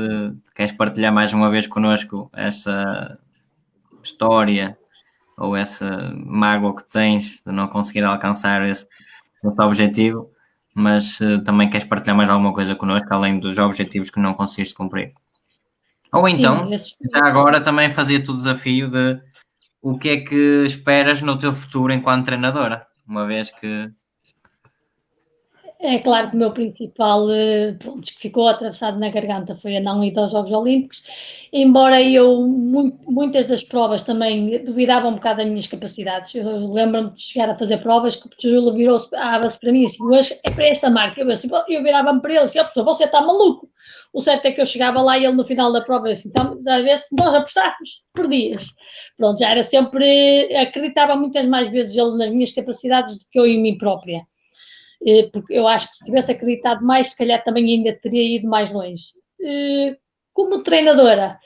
queres partilhar mais uma vez connosco essa história ou essa mágoa que tens de não conseguir alcançar esse objetivo, mas também queres partilhar mais alguma coisa connosco, além dos objetivos que não conseguiste cumprir. Ou então, já agora também fazia-te o desafio de o que é que esperas no teu futuro enquanto treinadora, uma vez que... É claro que o meu principal, pronto, que ficou atravessado na garganta foi a não ida aos Jogos Olímpicos, embora eu, muitas das provas também duvidava um bocado das minhas capacidades. Eu lembro-me de chegar a fazer provas que o professor Júlio virou-se para mim e disse, hoje é para esta marca. Eu virava-me para ele e disse, professor, você está maluco. O certo é que eu chegava lá e ele no final da prova disse, então, às vezes, se nós apostássemos, perdias. Pronto, já era sempre, acreditava muitas mais vezes ele nas minhas capacidades do que eu em mim própria. Porque eu acho que se tivesse acreditado mais, se calhar também ainda teria ido mais longe. Como treinadora,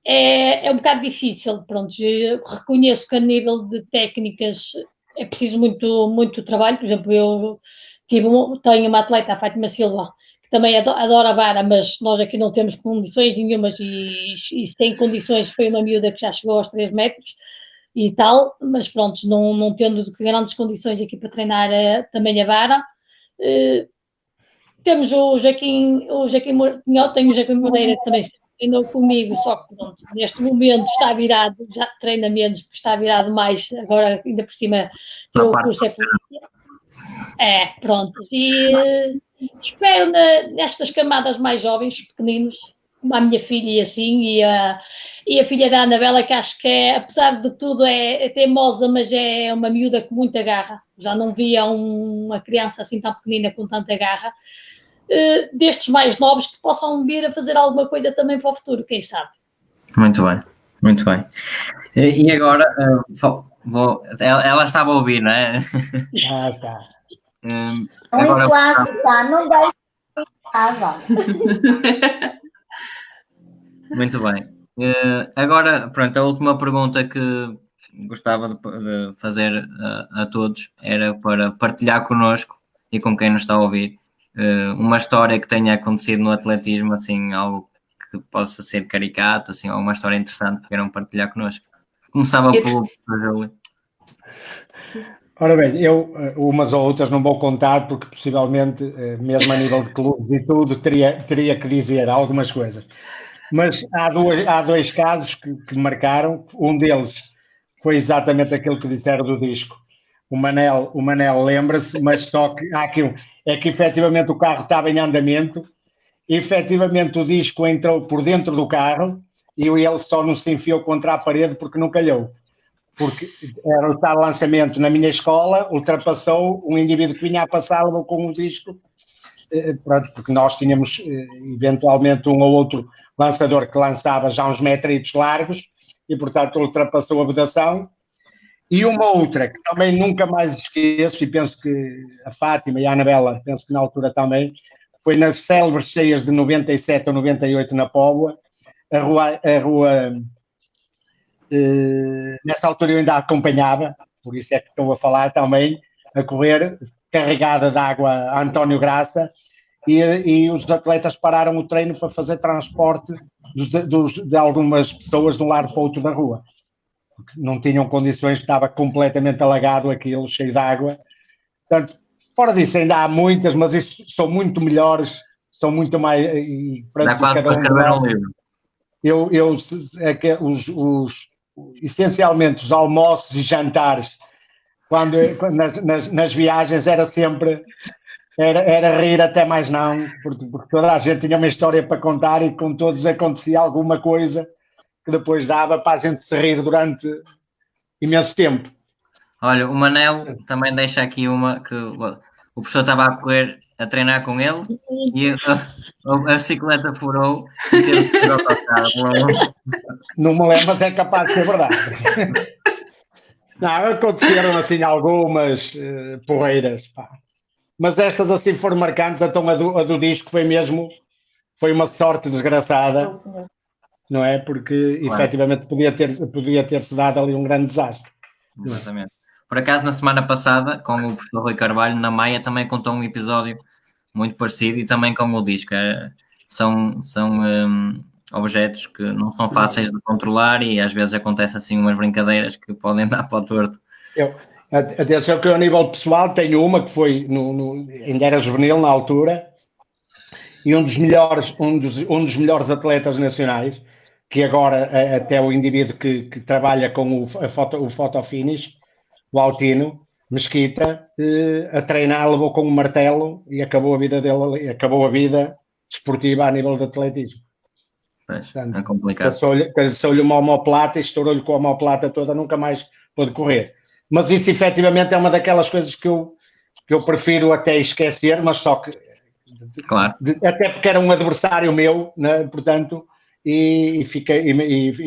é um bocado difícil, pronto, eu reconheço que a nível de técnicas é preciso muito trabalho. Por exemplo, eu tenho uma atleta, a Fátima Silva, que também adora a vara, mas nós aqui não temos condições nenhumas e sem condições foi uma miúda que já chegou aos 3 metros e tal, mas pronto, não tendo grandes condições aqui para treinar também a vara. Temos o Joaquim Moreira, tenho o Joaquim Moreira que também treinou comigo, só que pronto, neste momento está virado, já treina menos, porque está virado mais, agora ainda por cima o curso é polícia. Pronto, e espero nestas camadas mais jovens, pequeninos, como a minha filha e assim, e a filha da Anabela, que acho que apesar de tudo é teimosa, mas é uma miúda com muita garra. Já não via uma criança assim tão pequenina com tanta garra. Destes mais novos que possam vir a fazer alguma coisa também para o futuro, quem sabe. Muito bem, muito bem. E agora, ela estava a ouvir, não é? Está. Agora, não deixe em casa. Muito bem. Agora, pronto, a última pergunta que gostava de fazer a todos era para partilhar connosco e com quem nos está a ouvir uma história que tenha acontecido no atletismo, assim, algo que possa ser caricato, assim, ou uma história interessante que queiram partilhar connosco. Começava pelo Júlio. Ora bem, eu umas ou outras não vou contar porque possivelmente, mesmo a nível de clubes e tudo, teria que dizer algumas coisas. Mas há dois casos que me marcaram. Um deles foi exatamente aquele que disseram do disco. O Manel lembra-se, mas só que há aqui é que efetivamente o carro estava em andamento, e efetivamente o disco entrou por dentro do carro e ele só não se enfiou contra a parede porque não calhou. Porque era o tal lançamento na minha escola, ultrapassou um indivíduo que vinha a passar, levou com o disco, porque nós tínhamos eventualmente um ou outro lançador que lançava já uns metritos largos e, portanto, ultrapassou a vedação. E uma outra que também nunca mais esqueço, e penso que a Fátima e a Anabela, penso que na altura também, foi nas célebres cheias de 97 ou 98 na Póvoa, a rua nessa altura eu ainda a acompanhava, por isso é que estou a falar também, a correr, carregada de água a António Graça, e os atletas pararam o treino para fazer transporte de algumas pessoas de um lado para o outro da rua, porque não tinham condições, estava completamente alagado aquilo, cheio de água. Portanto, fora disso ainda há muitas, mas isso são muito melhores, são muito mais... Dá quase para escrever um livro. Essencialmente os almoços e jantares nas viagens era sempre era rir até mais não, porque toda a gente tinha uma história para contar e com todos acontecia alguma coisa que depois dava para a gente se rir durante imenso tempo. Olha, o Manel também deixa aqui uma que o professor estava a correr, a treinar com ele e a bicicleta furou e teve que ir ao autocarro. Não me lembro, mas é capaz de ser verdade. Não, aconteceram assim algumas porreiras, pá. Mas estas assim foram marcantes. Então a do disco foi uma sorte desgraçada, não é? Porque efetivamente podia ter-se dado ali um grande desastre. Exatamente. Por acaso, na semana passada, com o professor Rui Carvalho, na Maia, também contou um episódio muito parecido e também com o disco. São objetos que não são fáceis de controlar e às vezes acontecem assim umas brincadeiras que podem dar para o torto. Atenção que eu, a nível pessoal, tenho uma que foi, ainda era juvenil na altura, e um dos melhores atletas nacionais, que agora até o indivíduo que trabalha com o fotofinish, o Altino Mesquita, a treinar, levou com um martelo e acabou a vida dele, acabou a vida desportiva a nível de atletismo. Portanto, é complicado. Passou-lhe uma omoplata e estourou-lhe com a omoplata toda, nunca mais pôde correr. Mas isso efetivamente é uma daquelas coisas que eu prefiro até esquecer, mas só que claro. Até porque era um adversário meu, né, portanto, e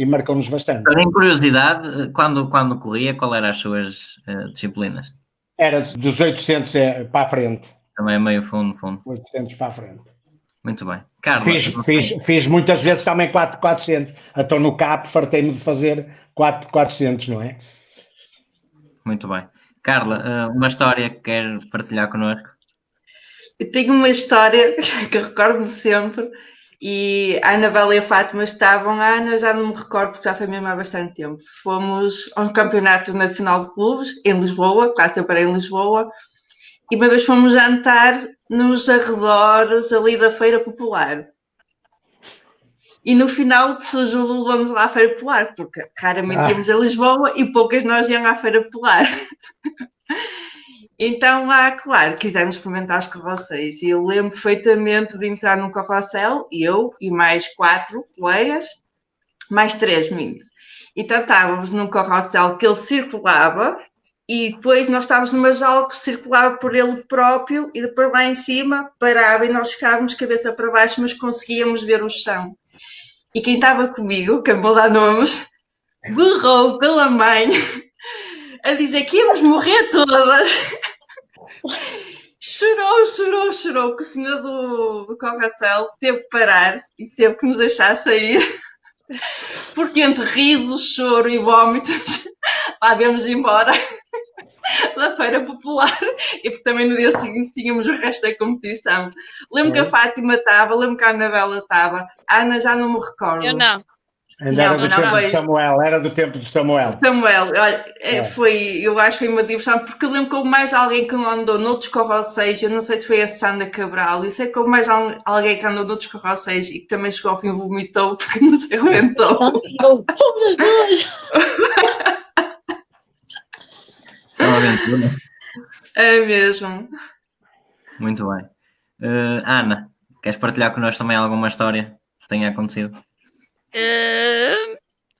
marcou-nos bastante. Tem curiosidade, quando corria, qual eram as suas disciplinas? Era dos 800 para a frente. Também é meio fundo. 800 para a frente. Muito bem. Carla, fiz muitas vezes também 400. Então no CAP fartei-me de fazer 400, não é? Muito bem. Carla, uma história que quer partilhar connosco? Eu tenho uma história que eu recordo-me sempre, e a Anabela e a Fátima estavam, a Ana já não me recordo porque já foi mesmo há bastante tempo. Fomos a um campeonato nacional de clubes em Lisboa, quase sempre era em Lisboa, e uma vez fomos jantar nos arredores ali da Feira Popular. E no final, o professor Júlio levamos lá à Feira Popular, porque raramente íamos a Lisboa e poucas nós iam à Feira Popular. Então lá, claro, quisemos experimentar os carrosséis. E eu lembro perfeitamente de entrar num carrossel, eu e mais 4 colegas, mais 3 meninos. Então estávamos num carrossel que ele circulava e depois nós estávamos numa jaula que circulava por ele próprio e depois lá em cima parava e nós ficávamos cabeça para baixo, mas conseguíamos ver o chão. E quem estava comigo, que eu vou dar nomes, berrou pela mãe a dizer que íamos morrer todas. Chorou, que o senhor do carrossel teve que parar e teve que nos deixar sair, porque entre risos, choro e vómitos, lá viemos embora da Feira Popular, e porque também no dia seguinte tínhamos o resto da competição. Lembro que a Fátima estava, lembro que a Anabela estava, a Ana já não me recordo. Eu não. Ainda era do tempo de Samuel, era do tempo de Samuel. Olha, eu acho que foi uma diversão, porque eu lembro que houve mais alguém que andou noutros carrosséis, eu não sei se foi a Sandra Cabral, eu sei que houve mais alguém que andou noutros carrosséis e que também chegou ao fim e vomitou porque não se aguentou. Só uma aventura. É mesmo. Muito bem. Ana, queres partilhar connosco também alguma história que tenha acontecido?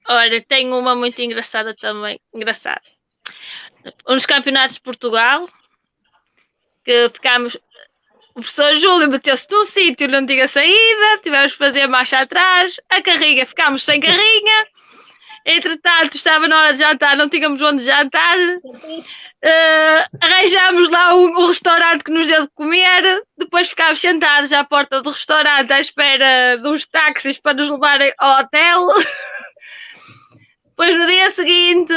Olha, tenho uma muito engraçada também. Engraçada. Uns campeonatos de Portugal que ficámos. O professor Júlio meteu-se num sítio, não tinha saída, tivemos que fazer marcha atrás, a carrinha, ficámos sem carrinha. Entretanto, estava na hora de jantar, não tínhamos onde jantar. Arranjámos lá um restaurante que nos deu de comer. Depois ficámos sentados à porta do restaurante à espera dos táxis para nos levarem ao hotel. Depois no dia seguinte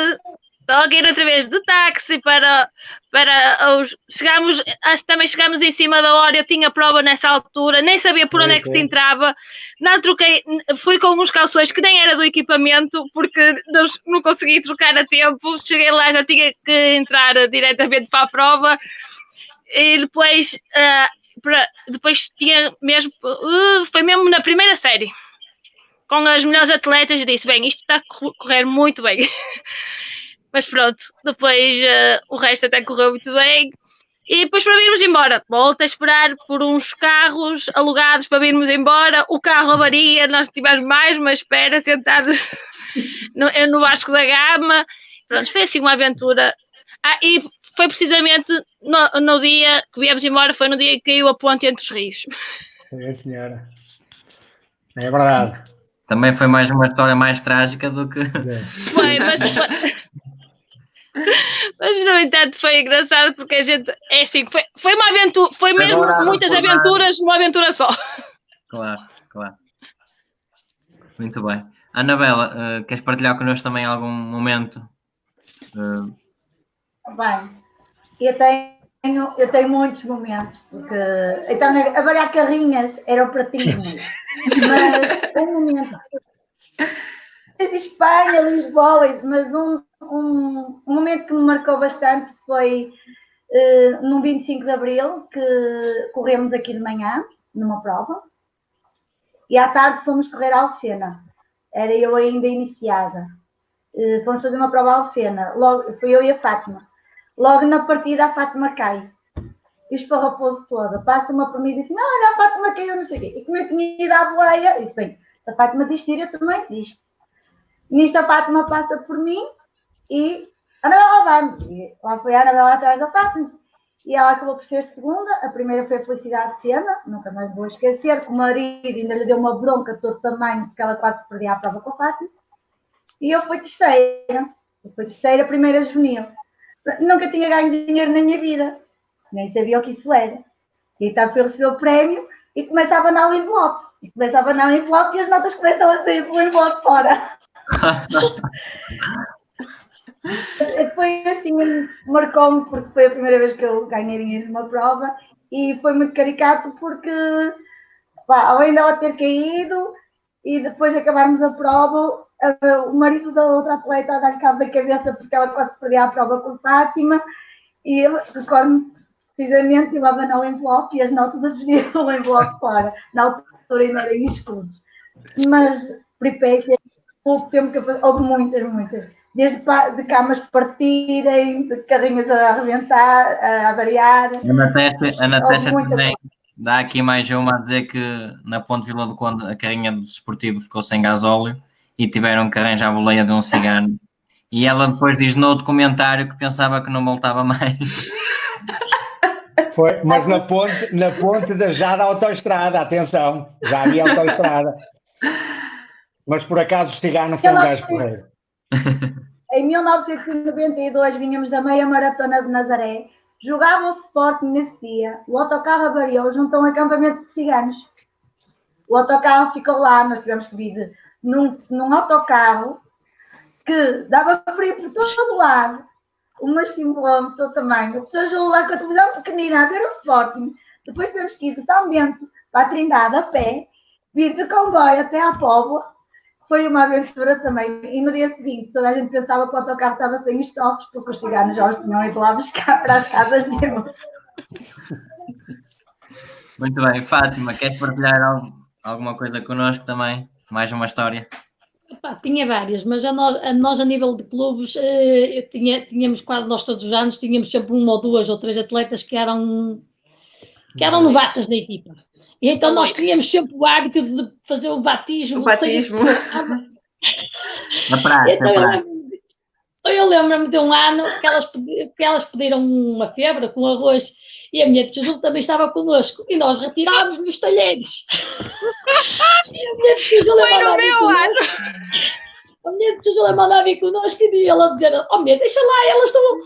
estou a ir através de táxi para os... Acho que também chegámos em cima da hora. Eu tinha prova nessa altura, nem sabia por onde é que se entrava. Não troquei, fui com uns calções que nem era do equipamento, porque não consegui trocar a tempo. Cheguei lá, já tinha que entrar diretamente para a prova. E depois tinha mesmo, foi mesmo na primeira série, com as melhores atletas. Eu disse, bem, isto está a correr muito bem. Mas pronto, depois o resto até correu muito bem. E depois para virmos embora, volta a esperar por uns carros alugados para virmos embora. O carro avaria, nós tivemos mais uma espera sentados no Vasco da Gama. Pronto, foi assim uma aventura. E foi precisamente no dia que viemos embora, foi no dia que caiu a ponte entre os rios. É, senhora. É verdade. Também foi mais uma história mais trágica do que... Foi, mas no entanto foi engraçado porque a gente, é assim, foi uma aventura, foi mesmo muitas aventuras numa aventura só. Claro. Muito bem. Anabela, queres partilhar connosco também algum momento? Bem, eu tenho muitos momentos, porque então a variar carrinhas era o pratinho, mas um momento desde Espanha, Lisboa, mas um momento que me marcou bastante foi no 25 de Abril, que corremos aqui de manhã, numa prova, e à tarde fomos correr a Alfena. Era eu ainda iniciada. Fomos fazer uma prova a Alfena. Logo, fui eu e a Fátima. Logo na partida a Fátima cai. E esfarrapou-se toda. Passa-me por mim e disse, olha, a Fátima caiu, não sei o quê. E como eu tinha ido à boleia, disse, bem, se a Fátima desistir, eu também desisto. Nisto a Fátima passa por mim e Anabela vamos. E lá foi a Anabela atrás da Fátima. E ela acabou por ser segunda. A primeira foi a Felicidade Sena, nunca mais vou esquecer, que o marido ainda lhe deu uma bronca de todo tamanho, porque ela quase perdia a prova com a Fátima. E eu fui terceira, primeira juvenil. Nunca tinha ganho dinheiro na minha vida, nem sabia o que isso era. E então fui receber o prémio e começa a abanar o envelope. E as notas começam a sair pelo envelope fora. Foi assim, marcou-me porque foi a primeira vez que eu ganhei dinheiro numa prova e foi muito caricato porque pá, além dela ter caído e depois de acabarmos a prova, o marido da outra atleta a dar cabo da cabeça porque ela quase perdia a prova com Fátima e eu recordo-me precisamente eu levava no envelope e as notas a fugir o envelope fora. Na altura ainda eram escudos. Mas peripécias, houve tempo que houve muitas. Desde de camas partirem, de carrinhas a arrebentar, a avariar. A Natasha também dá aqui mais uma a dizer que na Ponte Vila do Conde a carrinha do desportivo ficou sem gasóleo e tiveram que arranjar a boleia de um cigarro. E ela depois diz no outro comentário que pensava que não voltava mais. Foi, mas na ponte já da autoestrada, atenção, já havia autoestrada. Mas por acaso o cigarro não foi um gajo porreiro. Em 1992 vínhamos da meia maratona de Nazaré, jogava o Sporting nesse dia, o autocarro avariou junto a um acampamento de ciganos. O autocarro ficou lá, nós tivemos que vir num autocarro que dava para ir por todo lado, umas 5 km do tamanho. A pessoa jogou lá com a televisão pequenina a ver o Sporting. Depois tivemos que ir de São Bento para a Trindade a pé, vir de comboio até à Póvoa. Foi uma aventura também. E no dia seguinte, toda a gente pensava que o autocarro estava sem estofos, porque os ciganos já os tinham ido lá buscar para as casas deles. Muito bem. Fátima, queres partilhar alguma coisa connosco também? Mais uma história? Tinha várias, mas nós a nível de clubes, tínhamos quase nós todos os anos, tínhamos sempre 1 ou 2 ou 3 atletas que eram novatas da equipa. E então nós tínhamos sempre o hábito de fazer o batismo. O batismo. Na praia. Então, eu lembro-me de um ano que elas pediram uma febre com arroz e a mulher de Jesus também estava connosco e nós retirámos-lhe os talheres. E a mulher de Jesus mandava vir connosco e ela dizer: oh mulher, deixa lá, elas não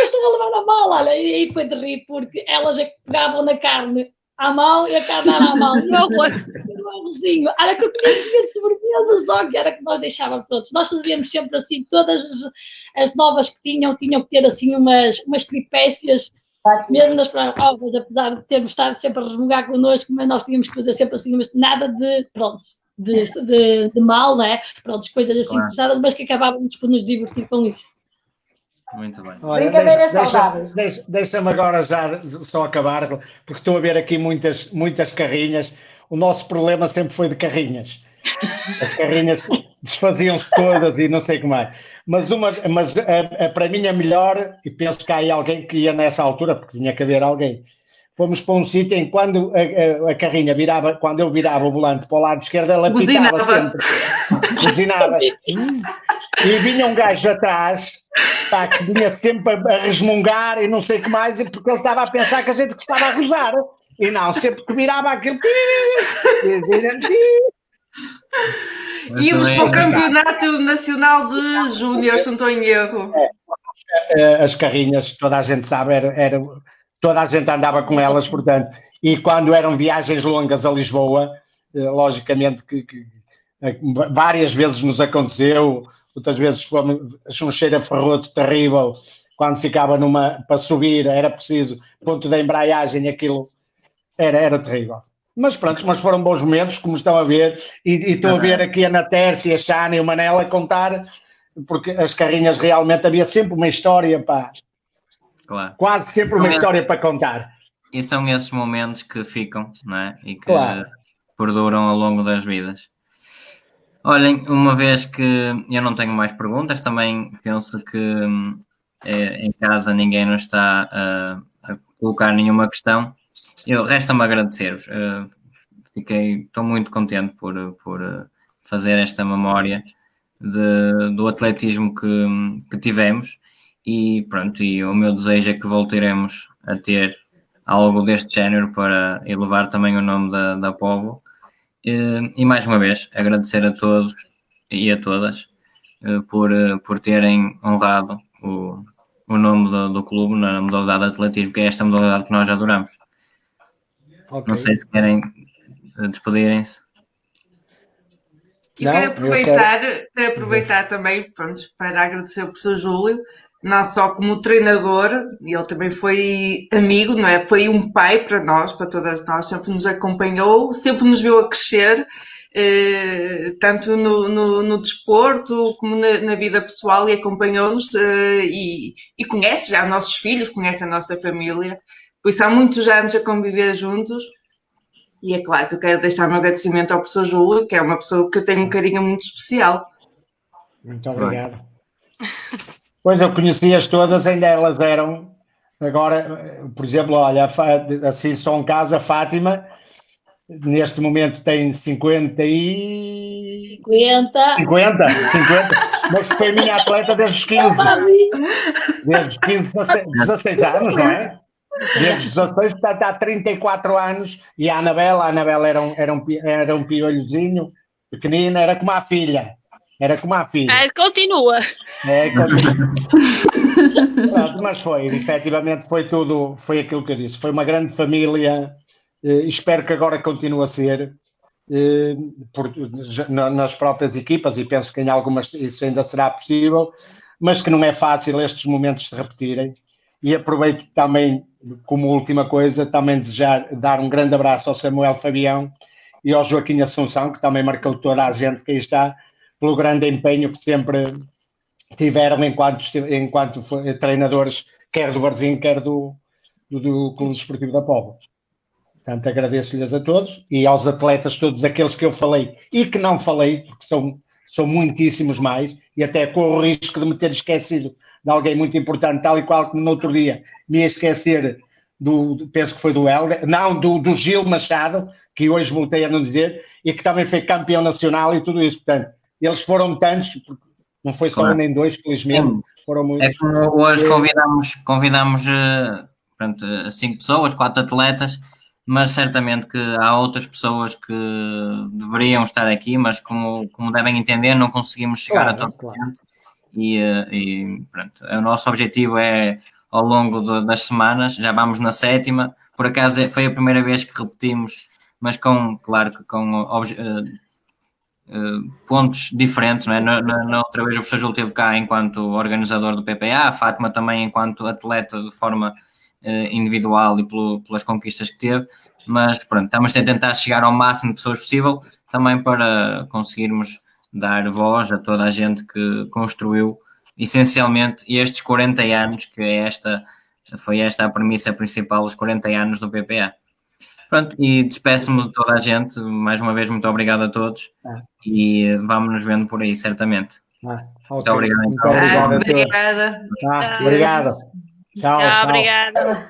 estão a levar a mal. Olha, e aí foi de rir porque elas pegavam na carne à mão e a carne era à mão. E o arrozinho. Olha que eu conhecia de sobremesa só, que era que nós deixávamos todos. Nós fazíamos sempre assim, todas as novas que tinham que ter assim umas tripécias, mesmo nas provas, apesar de termos estado sempre a resmungar connosco, mas nós tínhamos que fazer sempre assim, nada de mal, não é? Pronto, coisas assim interessadas, mas que acabávamos por nos divertir com isso. Muito bem. Olha, deixa-me agora já só acabar, porque estou a ver aqui muitas carrinhas. O nosso problema sempre foi de carrinhas. As carrinhas desfaziam-se todas e não sei como é. Mas para mim a melhor, e penso que há aí alguém que ia nessa altura, porque tinha que haver alguém. Fomos para um sítio em que quando a carrinha virava, quando eu virava o volante para o lado esquerdo, ela pitava sempre. Buzinava. E vinha um gajo atrás, pá, que vinha sempre a resmungar e não sei o que mais, porque ele estava a pensar que a gente estava a gozar. E não, sempre que virava aquilo. Íamos para o Campeonato Nacional de Júnior, se não estou em erro. As carrinhas, toda a gente sabe, toda a gente andava com elas, portanto, e quando eram viagens longas a Lisboa, logicamente que várias vezes nos aconteceu, outras vezes foi um cheiro a ferroto terrível, quando ficava para subir, era preciso ponto de embreagem, aquilo era terrível. Mas pronto, mas foram bons momentos, como estão a ver, e estou a ver aqui a Natércia, a Xana e o Manela a contar, porque as carrinhas realmente havia sempre uma história, pá. Claro. Quase sempre uma história para contar. E são esses momentos que ficam, não é? E que perduram ao longo das vidas. Olhem, uma vez que eu não tenho mais perguntas, também penso que em casa ninguém nos está a colocar nenhuma questão. Resta-me agradecer-vos. Estou muito contente por fazer esta memória do atletismo que tivemos. E pronto, e o meu desejo é que voltaremos a ter algo deste género para elevar também o nome da Póvoa. E mais uma vez, agradecer a todos e a todas por terem honrado o nome do clube na modalidade de atletismo, que é esta modalidade que nós adoramos. Okay. Não sei se querem despedirem-se. Eu quero aproveitar também, pronto, para agradecer ao professor Júlio, não só como treinador, ele também foi amigo, não é? Foi um pai para nós, para todas nós, sempre nos acompanhou, sempre nos viu a crescer, tanto no desporto como na vida pessoal, e acompanhou-nos e conhece já os nossos filhos, conhece a nossa família, por isso há muitos anos a conviver juntos. E é claro que eu quero deixar o meu agradecimento ao professor Júlio, que é uma pessoa que eu tenho um carinho muito especial. Muito obrigado. Pois eu conheci-as todas, ainda elas eram. Agora, por exemplo, olha, assim só um caso, a Fátima, neste momento tem 50, mas foi minha atleta desde os 15. Desde os 15, 16 anos, não é? Desde os 16, portanto, há 34 anos, e a Anabela era um piolhozinho, pequenina, era como a filha. Continua. Pronto, mas efetivamente foi aquilo que eu disse, foi uma grande família, espero que agora continue a ser, nas próprias equipas, e penso que em algumas isso ainda será possível, mas que não é fácil estes momentos se repetirem. E aproveito também, como última coisa, também dar um grande abraço ao Samuel Fabião e ao Joaquim Assunção, que também marcou toda a gente que aí está, pelo grande empenho que sempre tiveram enquanto treinadores, quer do Varzim, quer do Clube Desportivo da Póvoa. Portanto, agradeço-lhes a todos e aos atletas, todos aqueles que eu falei e que não falei, porque são muitíssimos mais, e até corro o risco de me ter esquecido de alguém muito importante, tal e qual como no outro dia me ia esquecer penso que foi do Helder, não, do Gil Machado, que hoje voltei a não dizer, e que também foi campeão nacional e tudo isso. Portanto, eles foram tantos, não foi só um nem dois, felizmente, foram muitos. É como hoje convidamos 5 pessoas, 4 atletas, mas certamente que há outras pessoas que deveriam estar aqui, mas como devem entender, não conseguimos chegar a toda a gente. E pronto, o nosso objetivo é, ao longo das semanas, já vamos na 7ª, por acaso foi a primeira vez que repetimos, mas claro que com pontos diferentes, não é? Na outra vez o professor Júlio esteve cá enquanto organizador do PPA, a Fátima também enquanto atleta de forma individual e pelas conquistas que teve, mas pronto, estamos a tentar chegar ao máximo de pessoas possível, também para conseguirmos dar voz a toda a gente que construiu essencialmente estes 40 anos, que foi esta a premissa principal, os 40 anos do PPA. Pronto, e despeço-me de toda a gente, mais uma vez muito obrigado a todos e vamos nos vendo por aí, certamente. Muito obrigado. Obrigada. Obrigado. Tchau. Obrigada.